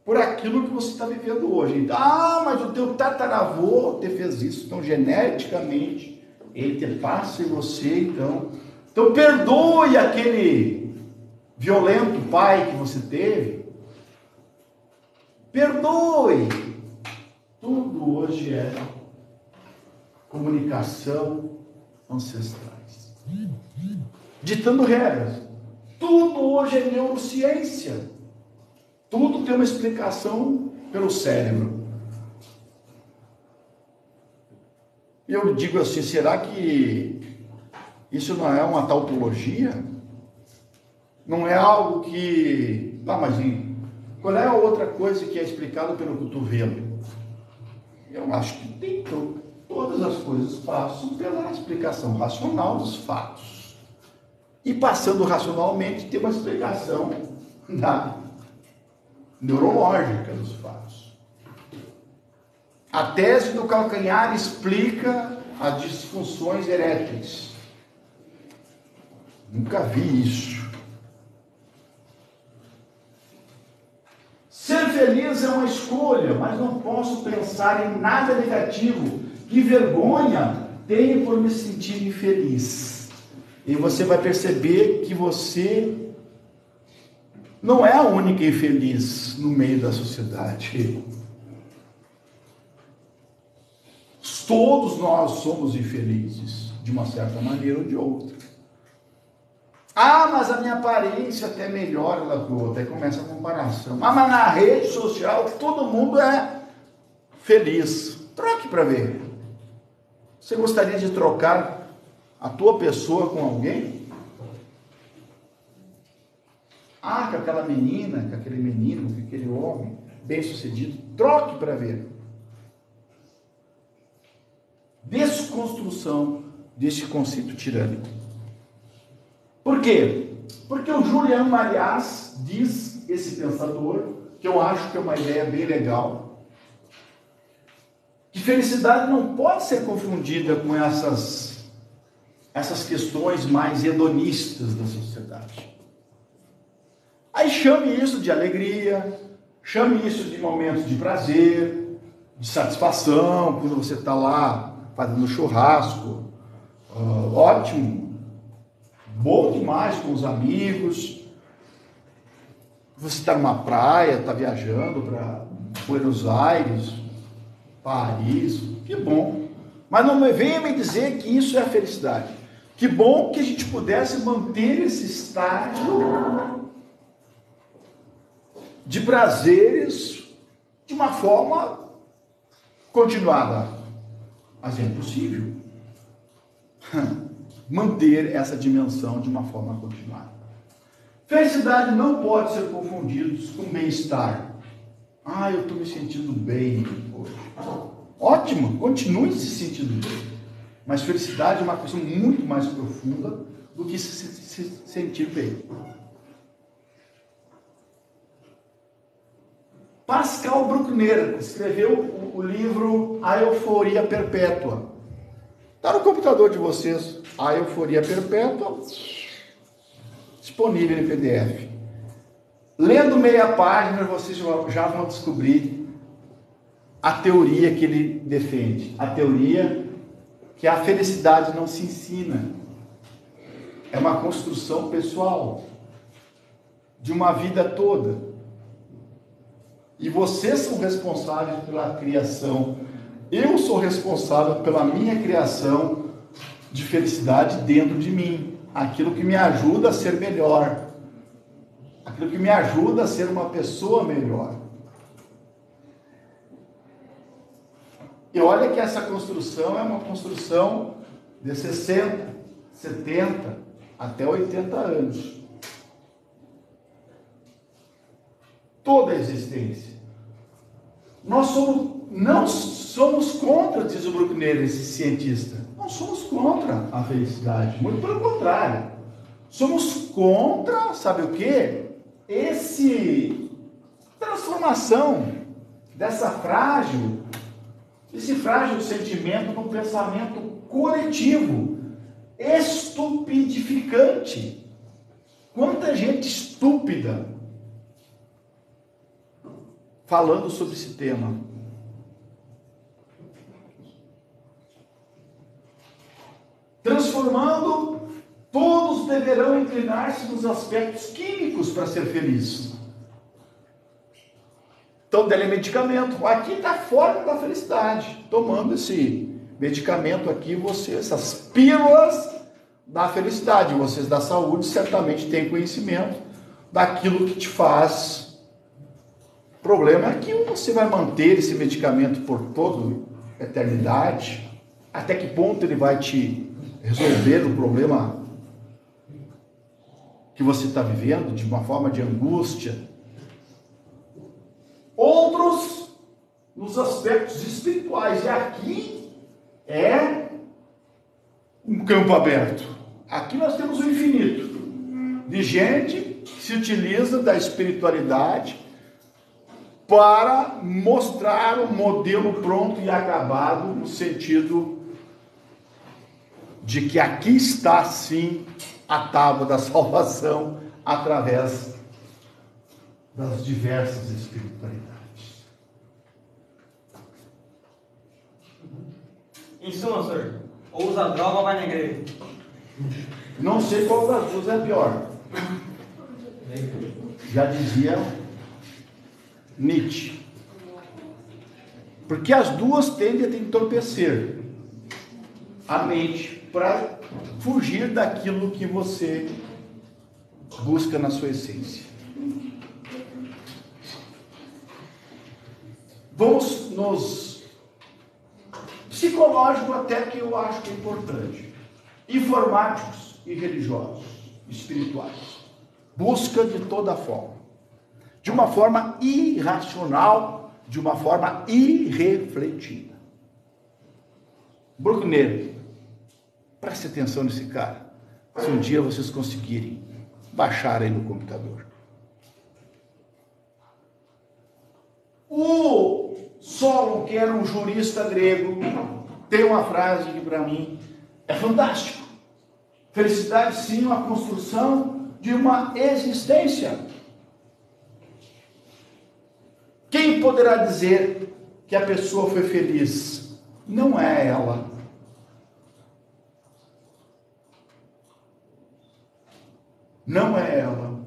por aquilo que você está vivendo hoje. Então, mas o teu tataravô te fez isso, então geneticamente ele te passa em você, então perdoe aquele violento pai que você teve, perdoe. Tudo hoje é comunicação ancestrais, ditando regras. Tudo hoje é neurociência. Tudo tem uma explicação pelo cérebro. E eu digo assim, será que isso não é uma tautologia? Não é algo que... mas qual é a outra coisa que é explicada pelo cotovelo? Eu acho que tem todas as coisas passam pela explicação racional dos fatos. E passando racionalmente, tem uma explicação neurológica dos fatos. A tese do calcanhar explica as disfunções eréteis. Nunca vi isso. Ser feliz é uma escolha, mas não posso pensar em nada negativo. Que vergonha tenho por me sentir infeliz. E você vai perceber que você não é a única infeliz no meio da sociedade. Todos nós somos infelizes, de uma certa maneira ou de outra. Mas a minha aparência até melhora da outra. Aí começa a comparação. Mas na rede social todo mundo é feliz. Troque para ver. Você gostaria de trocar a tua pessoa com alguém? Com aquela menina, com aquele menino, com aquele homem bem-sucedido. Troque para ver. Desconstrução desse conceito tirânico. Por quê? Porque o Julian Marias diz, esse pensador, que eu acho que é uma ideia bem legal, que felicidade não pode ser confundida com essas questões mais hedonistas da sociedade. Aí chame isso de alegria, chame isso de momentos de prazer, de satisfação, quando você está lá fazendo churrasco, ótimo, bom demais com os amigos, você está numa praia, está viajando para Buenos Aires, Paris, que bom, mas não venha me dizer que isso é a felicidade. Que bom que a gente pudesse manter esse estágio de prazeres de uma forma continuada. Mas é impossível manter essa dimensão de uma forma continuada. Felicidade não pode ser confundida com bem-estar. Eu estou me sentindo bem hoje. Ótimo, continue se sentindo bem. Mas felicidade é uma questão muito mais profunda do que se sentir bem. Pascal Bruckner escreveu o livro A Euforia Perpétua. Está no computador de vocês, A Euforia Perpétua, disponível em PDF. Lendo meia página, vocês já vão descobrir a teoria que ele defende. A teoria que a felicidade não se ensina. É uma construção pessoal, de uma vida toda. E vocês são responsáveis pela criação Eu sou responsável pela minha criação de felicidade dentro de mim. Aquilo que me ajuda a ser melhor. Aquilo que me ajuda a ser uma pessoa melhor. E olha que essa construção é uma construção de 60, 70, até 80 anos. Toda a existência. Nós não somos contra, diz o Bruckner, esse cientista. Não somos contra a felicidade, muito pelo contrário. Somos contra, sabe o quê? Esse transformação esse frágil sentimento num pensamento coletivo, estupidificante. Quanta gente estúpida falando sobre esse tema. Transformando, todos deverão inclinar-se nos aspectos químicos para ser felizes. Então, dele medicamento. Aqui está a forma da felicidade. Tomando esse medicamento aqui, essas pílulas da felicidade. Vocês da saúde certamente têm conhecimento daquilo que te faz. O problema é que você vai manter esse medicamento por toda a eternidade. Até que ponto ele vai te resolver o problema que você está vivendo, de uma forma de angústia. Outros nos aspectos espirituais. E aqui é um campo aberto. Aqui nós temos o infinito de gente que se utiliza da espiritualidade para mostrar um modelo pronto e acabado, no sentido de que aqui está sim a tábua da salvação através das diversas espiritualidades. Em suma, senhor, ou usa droga ou vai na igreja. Não sei qual das duas é pior. Já dizia Nietzsche. Porque as duas tendem a entorpecer a mente para fugir daquilo que você busca na sua essência. Vamos nos psicológico, até que eu acho que é importante. Informáticos e religiosos, espirituais. Busca de toda forma. De uma forma irracional, de uma forma irrefletida. Bruckner, preste atenção nesse cara. Se um dia vocês conseguirem baixar aí no computador. O Solon, que era um jurista grego, tem uma frase que para mim é fantástico. Felicidade sim, uma construção de uma existência. Quem poderá dizer que a pessoa foi feliz? Não é ela. Não é ela.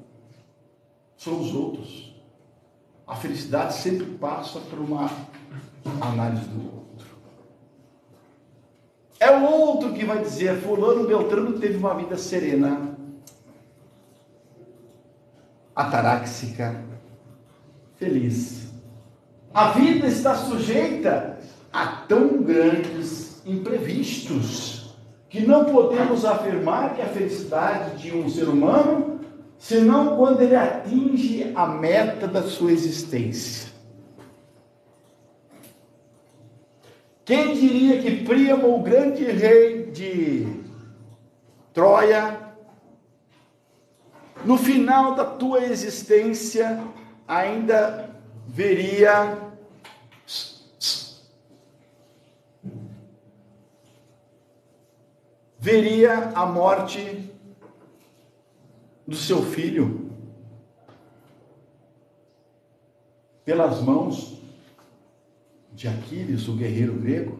São os outros. A felicidade sempre passa por uma análise do outro. É o outro que vai dizer: fulano Beltrano teve uma vida serena, ataráxica, feliz. A vida está sujeita a tão grandes imprevistos que não podemos afirmar que a felicidade de um ser humano senão quando ele atinge a meta da sua existência. Quem diria que Príamo, o grande rei de Troia, no final da tua existência, ainda veria a morte do seu filho pelas mãos de Aquiles, o guerreiro grego?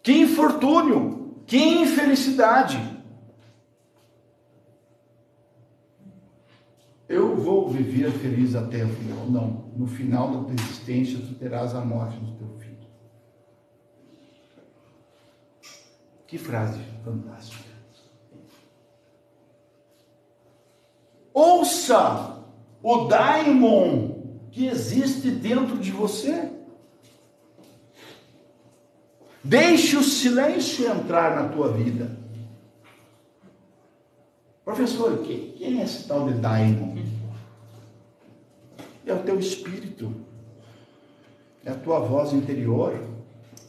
Que infortúnio, que infelicidade! Eu vou viver feliz até o final. Não, no final da tua existência tu terás a morte do teu filho. Que frase fantástica. Ouça o daimon que existe dentro de você. Deixe o silêncio entrar na tua vida. Professor, quem é esse tal de daimon? É o teu espírito. É a tua voz interior.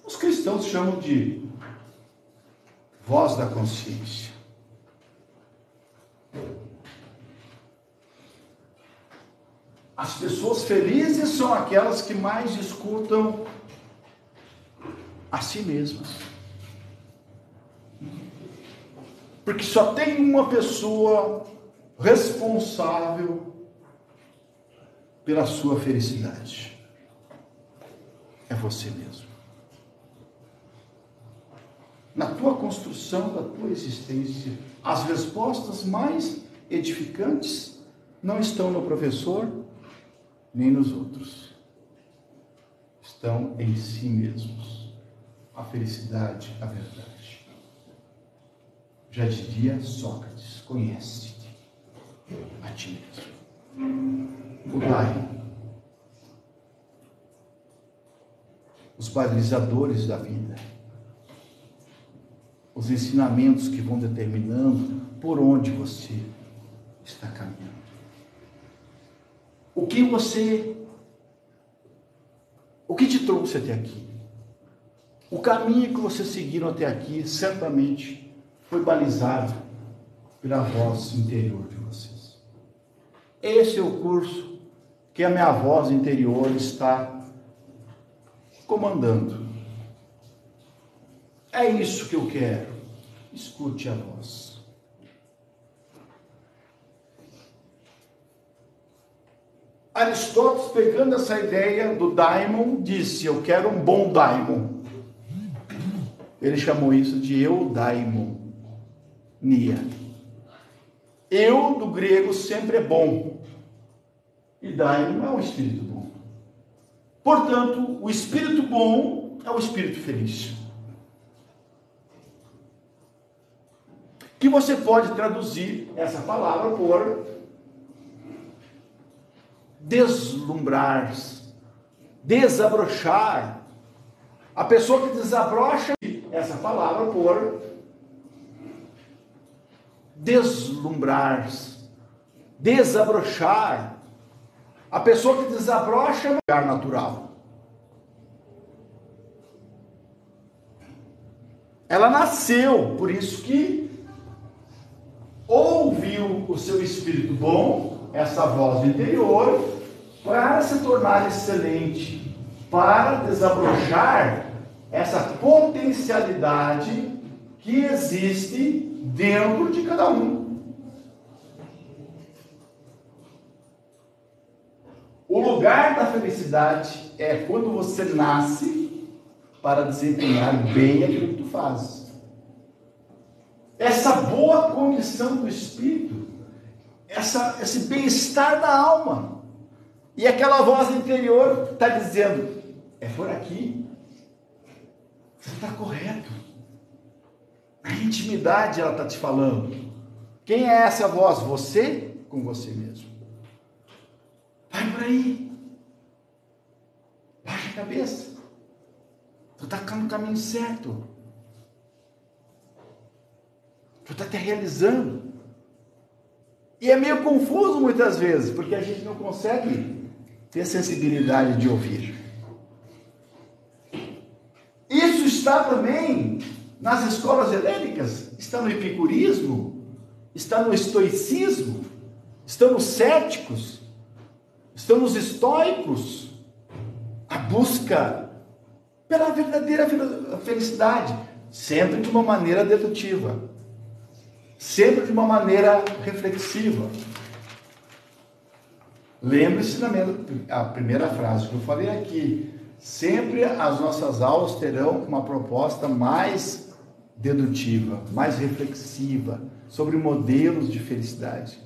Os cristãos chamam de voz da consciência. As pessoas felizes são aquelas que mais escutam a si mesmas. Porque só tem uma pessoa responsável pela sua felicidade. É você mesmo. Na tua construção da tua existência, as respostas mais edificantes não estão no professor, nem nos outros. Estão em si mesmos. A felicidade, a verdade. Já diria Sócrates, conhece-te a ti mesmo. O Pai, os balizadores da vida, os ensinamentos que vão determinando por onde você está caminhando. O que te trouxe até aqui? O caminho que vocês seguiram até aqui, certamente foi balizado pela voz interior de vocês. Esse é o curso que a minha voz interior está comandando. É isso que eu quero. Escute a voz. Aristóteles, pegando essa ideia do daimon, disse: eu quero um bom daimon. Ele chamou isso de eudaimonia. Eu, do grego, sempre é bom. E daimon é um espírito bom. Portanto, o espírito bom é o espírito feliz. Que você pode traduzir essa palavra por deslumbrar, desabrochar. A pessoa que desabrocha essa palavra por deslumbrar, desabrochar. A pessoa que desabrocha é um lugar natural. Ela nasceu, por isso que ouviu o seu espírito bom, essa voz interior, para se tornar excelente, para desabrochar essa potencialidade que existe dentro de cada um. O lugar da felicidade é quando você nasce para desempenhar bem aquilo que tu fazes. Essa boa condição do espírito, esse bem-estar da alma. E aquela voz interior está dizendo: é por aqui. Você está correto. Na intimidade ela está te falando. Quem é essa voz? Você com você mesmo. Vai por aí. Baixa a cabeça. Tu está no caminho certo. Tu está te realizando. E é meio confuso muitas vezes, porque a gente não consegue ter sensibilidade de ouvir. Isso está também nas escolas helênicas, está no epicurismo, está no estoicismo, está nos céticos, está nos estoicos. A busca pela verdadeira felicidade, sempre de uma maneira dedutiva, sempre de uma maneira reflexiva. Lembre-se da a primeira frase que eu falei aqui. Sempre as nossas aulas terão uma proposta mais dedutiva, mais reflexiva, sobre modelos de felicidade.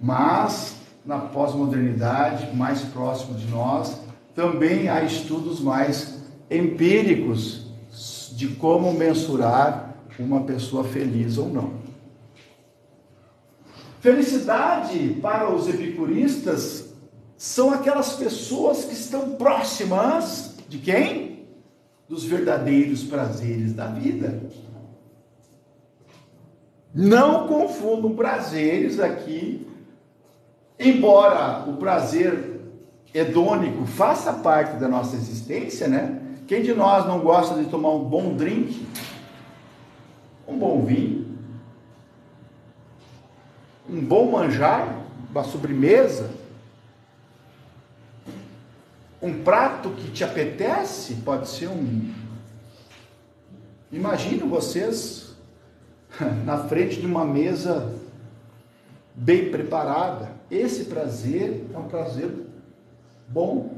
Mas, na pós-modernidade, mais próximo de nós, também há estudos mais empíricos de como mensurar uma pessoa feliz ou não. Felicidade para os epicuristas são aquelas pessoas que estão próximas de quem? Dos verdadeiros prazeres da vida. Não confundam prazeres aqui, embora o prazer hedônico faça parte da nossa existência, né? Quem de nós não gosta de tomar um bom drink, um bom vinho, um bom manjar, uma sobremesa, um prato que te apetece, pode ser um... Imagino vocês na frente de uma mesa bem preparada. Esse prazer é um prazer bom.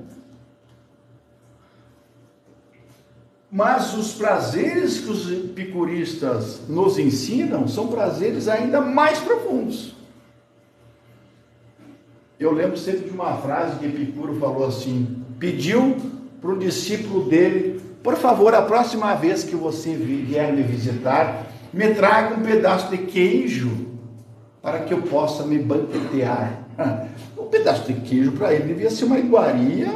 Mas os prazeres que os epicuristas nos ensinam são prazeres ainda mais profundos. Eu lembro sempre de uma frase que Epicuro falou assim, pediu para um discípulo dele, por favor, a próxima vez que você vier me visitar, me traga um pedaço de queijo para que eu possa me banquetear. Um pedaço de queijo para ele devia ser uma iguaria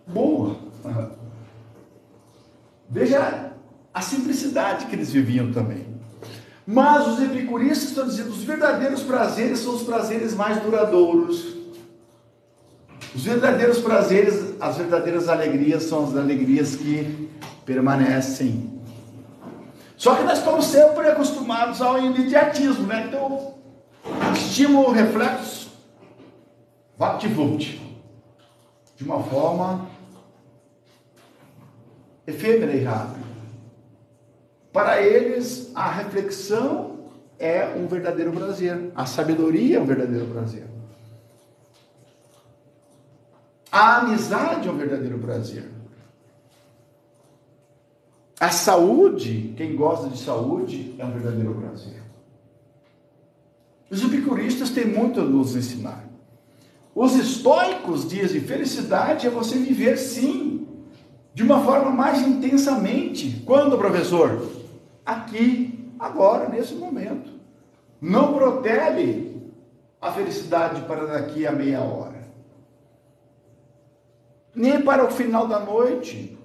boa. Veja a simplicidade que eles viviam também. Mas os epicuristas estão dizendo, os verdadeiros prazeres são os prazeres mais duradouros. Os verdadeiros prazeres, as verdadeiras alegrias são as alegrias que permanecem. Só que nós estamos sempre acostumados ao imediatismo, né? Então, estímulo, reflexo, vapt-vupt, de uma forma efêmera e rápida. Para eles, a reflexão é um verdadeiro prazer, a sabedoria é um verdadeiro prazer, a amizade é um verdadeiro prazer, a saúde, quem gosta de saúde, é um verdadeiro prazer. Os epicuristas têm muito a nos ensinar. Os estoicos dizem, felicidade é você viver sim, de uma forma mais intensamente. Quando, professor? Aqui, agora, nesse momento. Não protele a felicidade para daqui a meia hora. Nem para o final da noite.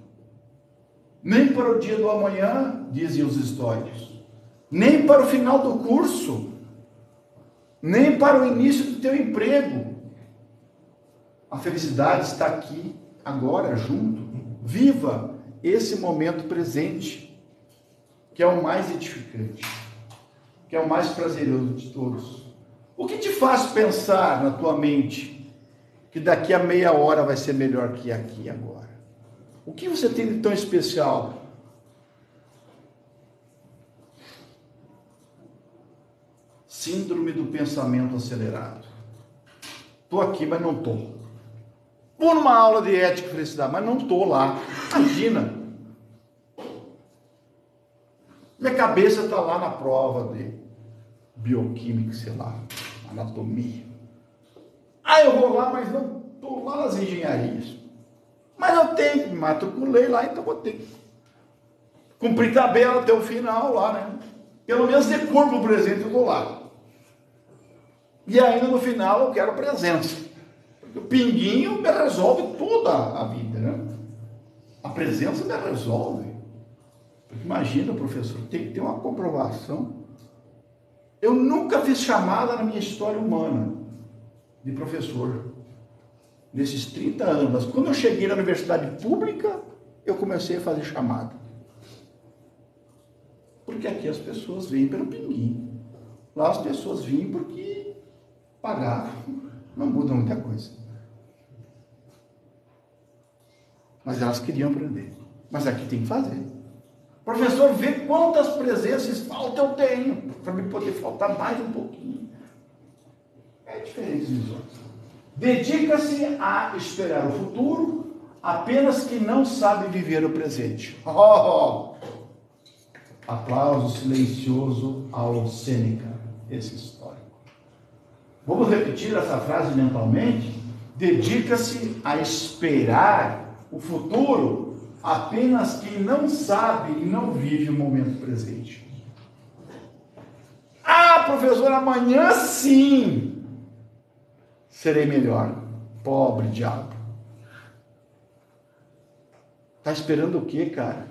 Nem para o dia do amanhã, dizem os estoicos. Nem para o final do curso. Nem para o início do teu emprego. A felicidade está aqui, agora, junto. Viva esse momento presente, que é o mais edificante, que é o mais prazeroso de todos. O que te faz pensar na tua mente que daqui a meia hora vai ser melhor que aqui agora? O que você tem de tão especial? Síndrome do pensamento acelerado. Estou aqui, mas não estou. Vou numa aula de ética e felicidade, mas não estou lá. Imagina. Minha cabeça está lá na prova de bioquímica, sei lá, anatomia. Eu vou lá, mas não estou lá nas engenharias. Mas eu tenho, me matriculei lá, então vou ter que cumprir tabela até o final lá, né? Pelo menos de corpo presente eu estou lá. E ainda no final eu quero presença. O pinguinho me resolve toda a vida, né? A presença me resolve. Porque imagina, professor, tem que ter uma comprovação. Eu nunca fiz chamada na minha história humana de professor. Nesses 30 anos. Quando eu cheguei na universidade pública, eu comecei a fazer chamada. Porque aqui as pessoas vêm pelo pinguinho. Lá as pessoas vêm porque pagavam. Não muda muita coisa. Mas elas queriam aprender. Mas aqui tem que fazer. Professor, vê quantas presenças falta eu tenho, para me poder faltar mais um pouquinho. É diferente visões. Dedica-se a esperar o futuro, apenas que não sabe viver o presente. Aplauso silencioso ao Sêneca, esse histórico. Vamos repetir essa frase mentalmente? Dedica-se a esperar o futuro, apenas quem não sabe e não vive o momento presente. Ah, professor, amanhã sim serei melhor. Pobre diabo. Tá esperando o quê, cara?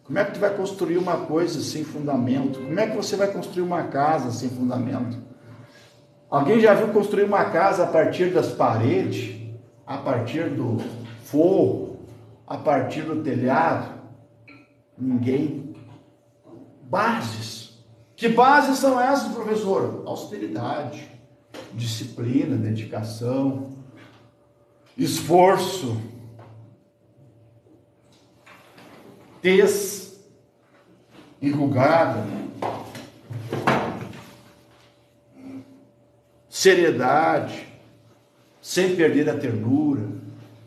Como é que tu vai construir uma coisa sem fundamento? Como é que você vai construir uma casa sem fundamento? Alguém já viu construir uma casa a partir das paredes? A partir do forro? A partir do telhado? Ninguém. Bases. Que bases são essas, professor? Austeridade, disciplina, dedicação, esforço, tez enrugada, seriedade, sem perder a ternura,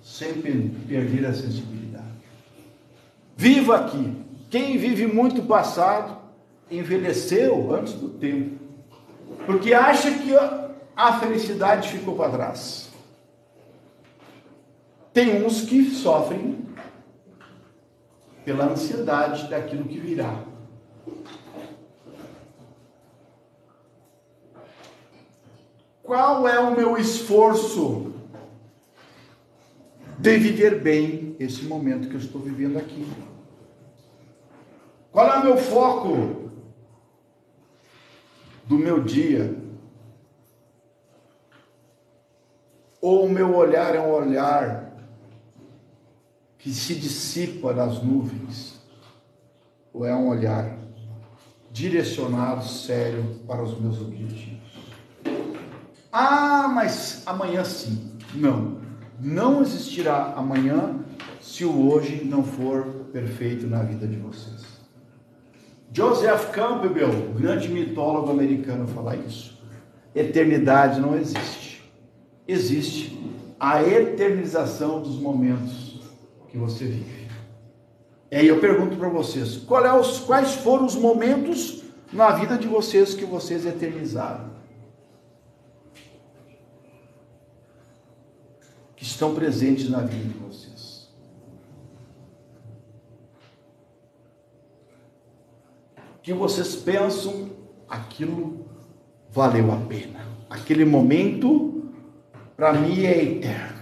sem perder a sensibilidade. Viva aqui. Quem vive muito passado envelheceu antes do tempo, porque acha que a felicidade ficou para trás. Tem uns que sofrem pela ansiedade daquilo que virá. Qual é o meu esforço de viver bem esse momento que eu estou vivendo aqui? Qual é o meu foco do meu dia? Ou o meu olhar é um olhar que se dissipa nas nuvens? Ou é um olhar direcionado, sério, para os meus objetivos? Ah, mas amanhã sim. Não. Não existirá amanhã se o hoje não for perfeito na vida de vocês. Joseph Campbell, o grande mitólogo americano, fala isso. Eternidade não existe. Existe a eternização dos momentos que você vive. E aí eu pergunto para vocês, quais foram os momentos na vida de vocês que vocês eternizaram? Que estão presentes na vida de vocês. Que vocês pensam, aquilo valeu a pena. Aquele momento, para mim, é eterno.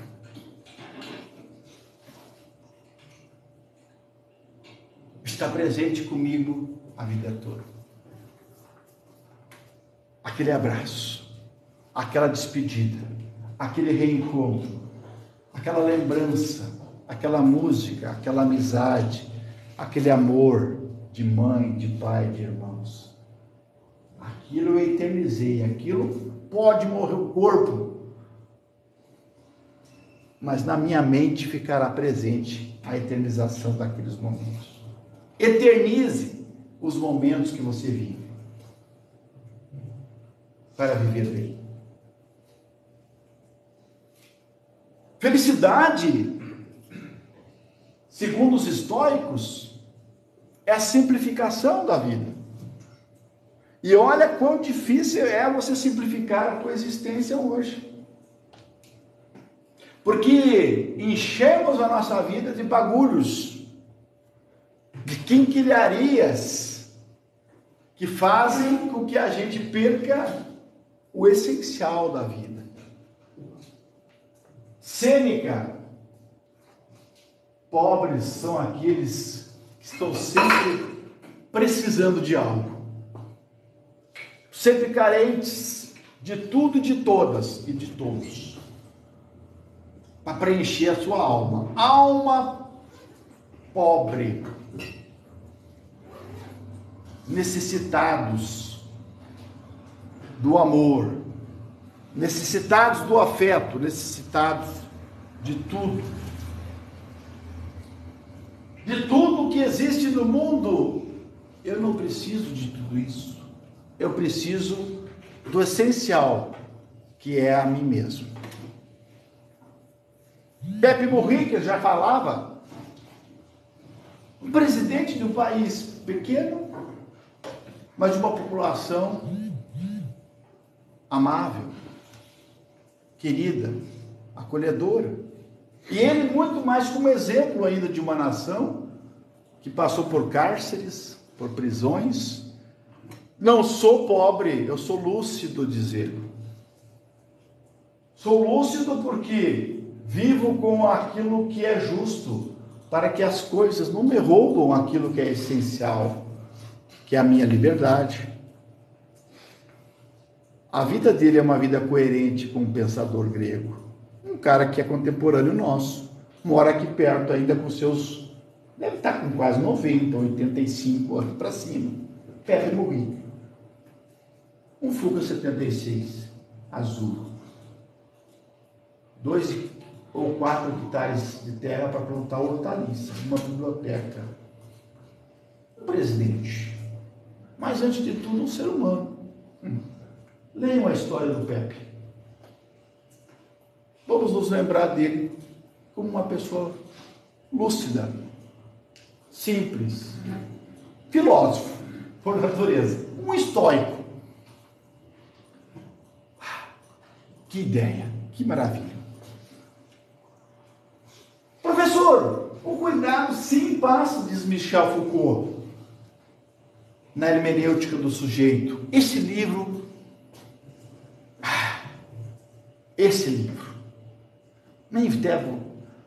Está presente comigo a vida toda. Aquele abraço, aquela despedida, aquele reencontro, aquela lembrança, aquela música, aquela amizade, aquele amor de mãe, de pai, de irmãos. Aquilo eu eternizei, aquilo pode morrer o corpo, mas na minha mente ficará presente a eternização daqueles momentos. Eternize os momentos que você vive, para viver bem. Felicidade, segundo os estoicos, é a simplificação da vida. E olha quão difícil é você simplificar a tua existência hoje. Porque enchemos a nossa vida de bagulhos, de quinquilharias, que fazem com que a gente perca o essencial da vida. Sêneca, pobres são aqueles que estão sempre precisando de algo, sempre carentes de tudo e de todas e de todos, para preencher a sua alma. Alma pobre, necessitados do amor, necessitados do afeto, necessitados de tudo. De tudo que existe no mundo, eu não preciso de tudo isso. Eu preciso do essencial, que é a mim mesmo. Pepe Mujica já falava, o presidente de um país pequeno, mas de uma população amável, querida, acolhedora. E ele muito mais como exemplo ainda de uma nação que passou por cárceres, por prisões. Não sou pobre, eu sou lúcido, diz ele. Sou lúcido porque vivo com aquilo que é justo, para que as coisas não me roubam aquilo que é essencial, que é a minha liberdade. A vida dele é uma vida coerente com um pensador grego, um cara que é contemporâneo nosso, mora aqui perto ainda com seus, deve estar com quase 90, 85 anos para cima, perto de morrer. Um Fuga 76, azul. 2 ou 4 hectares de terra para plantar hortaliças, uma biblioteca. Um presidente. Mas antes de tudo, um ser humano. Leiam a história do Pepe. Vamos nos lembrar dele como uma pessoa lúcida, simples, filósofo, por natureza, um estoico. Que ideia, que maravilha. Professor, o cuidado sim passa, diz Michel Foucault, na hermenêutica do sujeito. Esse livro,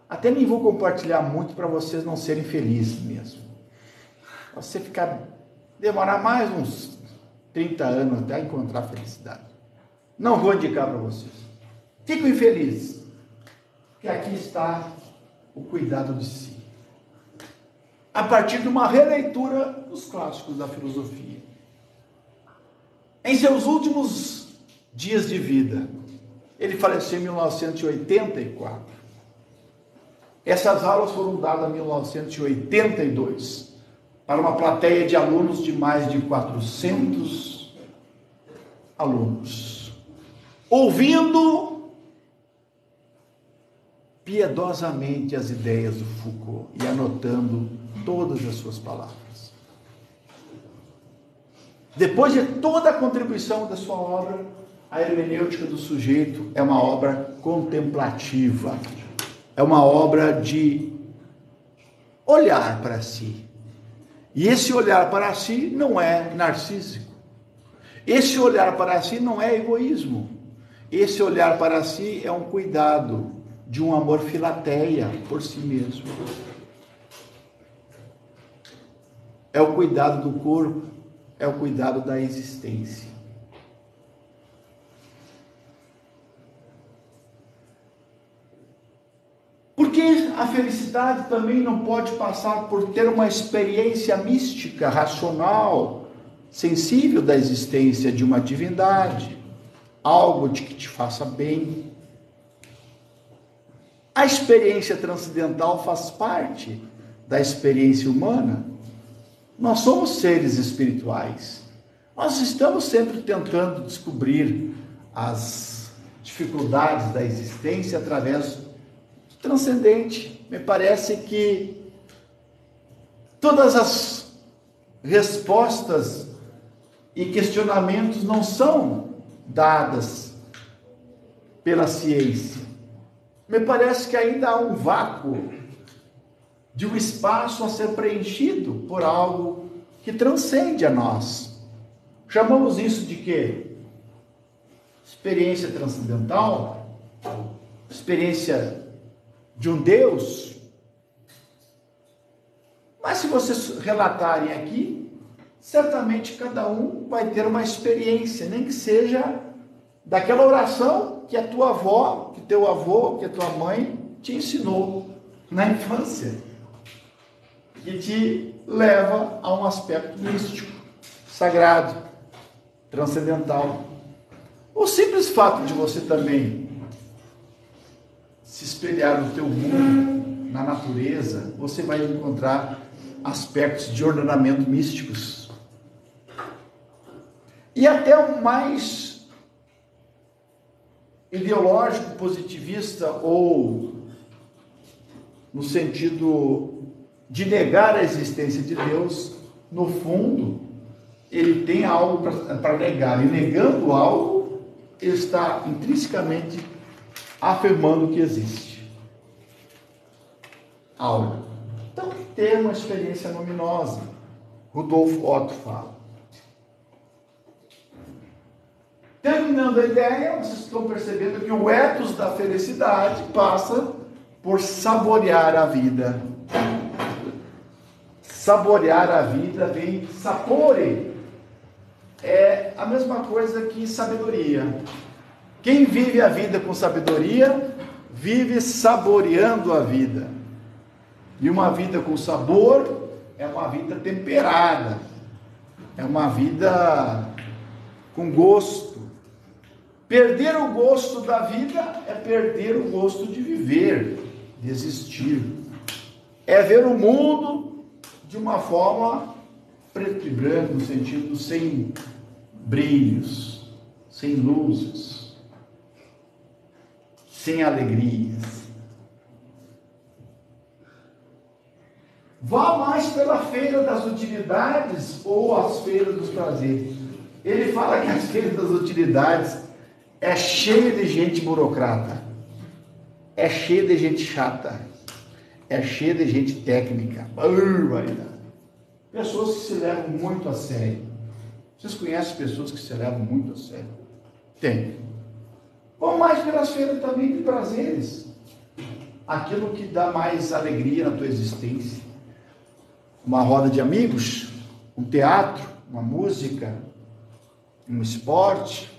até nem vou compartilhar muito para vocês não serem felizes mesmo. Você demorar mais uns 30 anos até encontrar felicidade. Não vou indicar para vocês. Fico infeliz, porque aqui está o cuidado de si. A partir de uma releitura dos clássicos da filosofia. Em seus últimos dias de vida, ele faleceu em 1984. Essas aulas foram dadas em 1982 para uma plateia de alunos de mais de 400 alunos. Ouvindo piedosamente as ideias do Foucault e anotando todas as suas palavras. Depois de toda a contribuição da sua obra, a hermenêutica do sujeito é uma obra contemplativa, é uma obra de olhar para si. E esse olhar para si não é narcísico. Esse olhar para si não é egoísmo. Esse olhar para si é um cuidado de um amor filateia por si mesmo. É o cuidado do corpo, é o cuidado da existência. Porque a felicidade também não pode passar por ter uma experiência mística, racional, sensível da existência de uma divindade, algo de que te faça bem. A experiência transcendental faz parte da experiência humana. Nós somos seres espirituais. Nós estamos sempre tentando descobrir as dificuldades da existência através do transcendente. Me parece que todas as respostas e questionamentos não são dadas pela ciência. Me parece que ainda há um vácuo de um espaço a ser preenchido por algo que transcende a nós. Chamamos isso de quê? Experiência transcendental? Experiência de um Deus? Mas se vocês relatarem aqui, certamente cada um vai ter uma experiência, nem que seja daquela oração que a tua avó, que teu avô, que a tua mãe te ensinou na infância, que te leva a um aspecto místico, sagrado, transcendental. O simples fato de você também se espelhar no teu mundo, na natureza, você vai encontrar aspectos de ordenamento místicos. E até o mais ideológico, positivista, ou no sentido de negar a existência de Deus, no fundo, ele tem algo para negar. E negando algo, ele está intrinsecamente afirmando que existe. áurea. Então, ter uma experiência luminosa. Rudolf Otto fala. Terminando a ideia, vocês estão percebendo que o ethos da felicidade passa por saborear a vida. Saborear a vida vem sapore. É a mesma coisa que sabedoria. Quem vive a vida com sabedoria, vive saboreando a vida. E uma vida com sabor é uma vida temperada. É uma vida com gosto. Perder o gosto da vida é perder o gosto de viver, de existir. É ver o mundo de uma forma preto e branco, no sentido sem brilhos, sem luzes, sem alegrias. Vá mais pela feira das utilidades ou as feiras dos prazeres. Ele fala que as feiras das utilidades é cheia de gente burocrata, é cheia de gente chata, é cheia de gente técnica, pessoas que se levam muito a sério. Vocês conhecem pessoas que se levam muito a sério? Tem. Vão mais pelas feiras também de prazeres, aquilo que dá mais alegria na tua existência. Uma roda de amigos, um teatro, uma música, um esporte,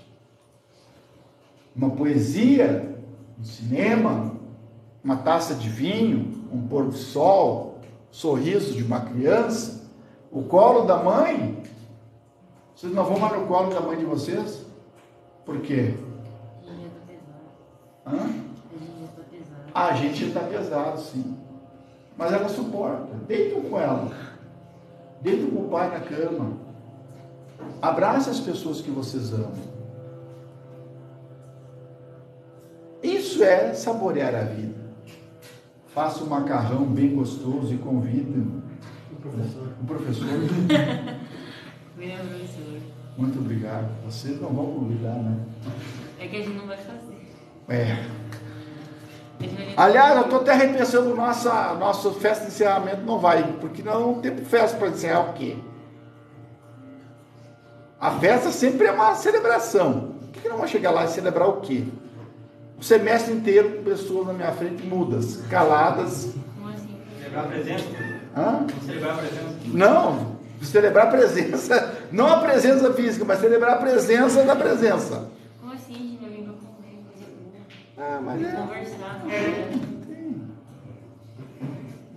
uma poesia, um cinema, uma taça de vinho, um pôr do sol, sorriso de uma criança, o colo da mãe. Vocês não vão mais no colo da mãe de vocês? Por quê? A gente está pesado, sim. Mas ela suporta. Deitam com ela. Deitam com o pai na cama. Abraça as pessoas que vocês amam. Isso é saborear a vida. Faça um macarrão bem gostoso e convide o professor. Meu professor. Muito obrigado. Vocês não vão convidar, né? É que a gente não vai fazer. É. Aliás, eu estou até repensando nossa festa de encerramento, não vai, porque não tem festa para encerrar o quê? A festa sempre é uma celebração. Por que não vamos chegar lá e celebrar o quê? O semestre inteiro com pessoas na minha frente mudas, caladas. Como assim? Celebrar a presença? Hã? Celebrar a presença? Não, celebrar a presença, não a presença física, mas celebrar a presença da presença. Como assim, gente? Eu vim pra comer coisa boa. Ah, mas Conversar.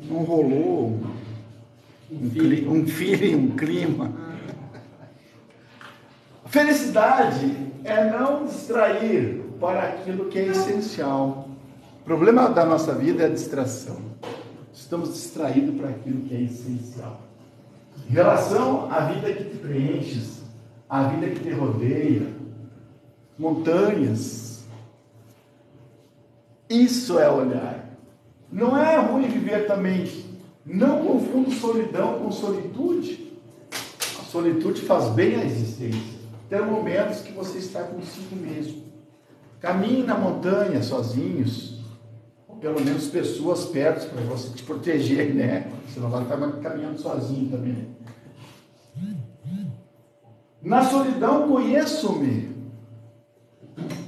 não rolou um feeling, um clima. Felicidade é não distrair para aquilo que é essencial. O problema da nossa vida é a distração. Estamos distraídos para aquilo que é essencial. Em relação à vida que te preenches, à vida que te rodeia, montanhas, isso é olhar. Não é ruim viver também. Não confunda solidão com solitude. A solitude faz bem à existência. Tem momentos que você está consigo mesmo. Caminhe na montanha sozinhos, ou pelo menos pessoas perto para você te proteger, né? Você não vai estar caminhando sozinho também. Na solidão, conheço-me.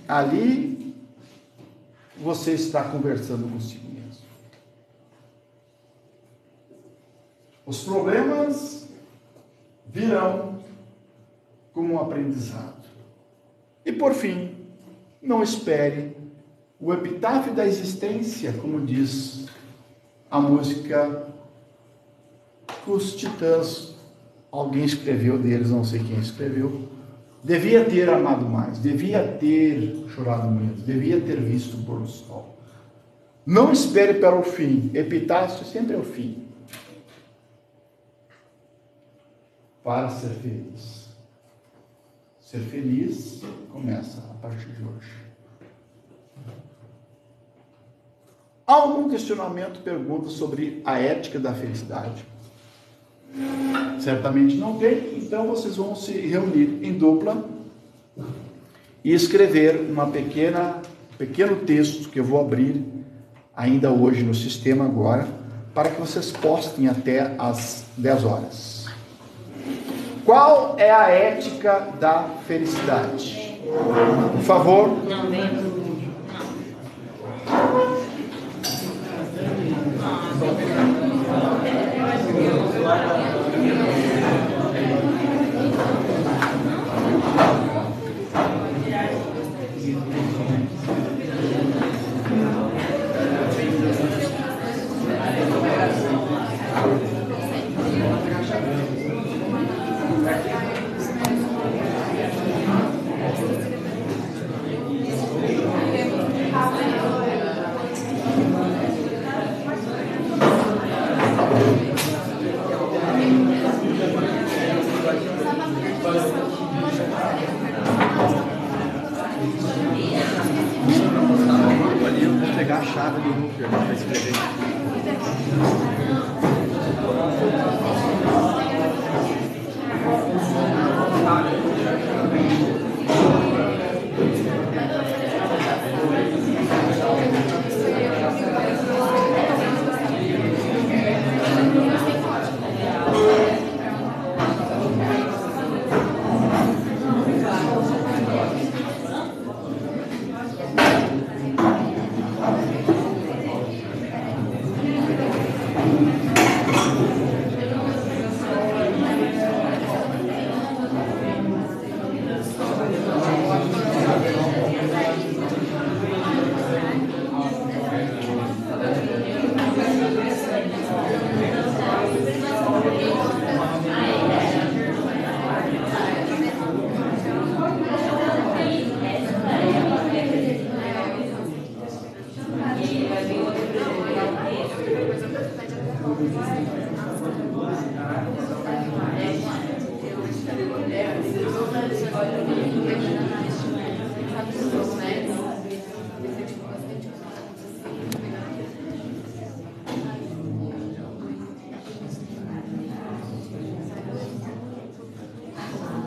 Ali, você está conversando consigo mesmo. Os problemas virão como um aprendizado. E por fim, não espere o epitáfio da existência, como diz a música que os Titãs, alguém escreveu deles, não sei quem escreveu, devia ter amado mais, devia ter chorado menos, devia ter visto o pôr do sol. Não espere para o fim, epitáfio sempre é o fim. Para ser feliz. Ser feliz começa a partir de hoje. Algum questionamento, pergunta sobre a ética da felicidade? Certamente não tem, então vocês vão se reunir em dupla e escrever pequeno texto que eu vou abrir ainda hoje no sistema agora, para que vocês postem até às 10 horas. Qual é a ética da felicidade? Por favor. Não, vem. Ali eu vou pegar a chave do núcleo para escrever.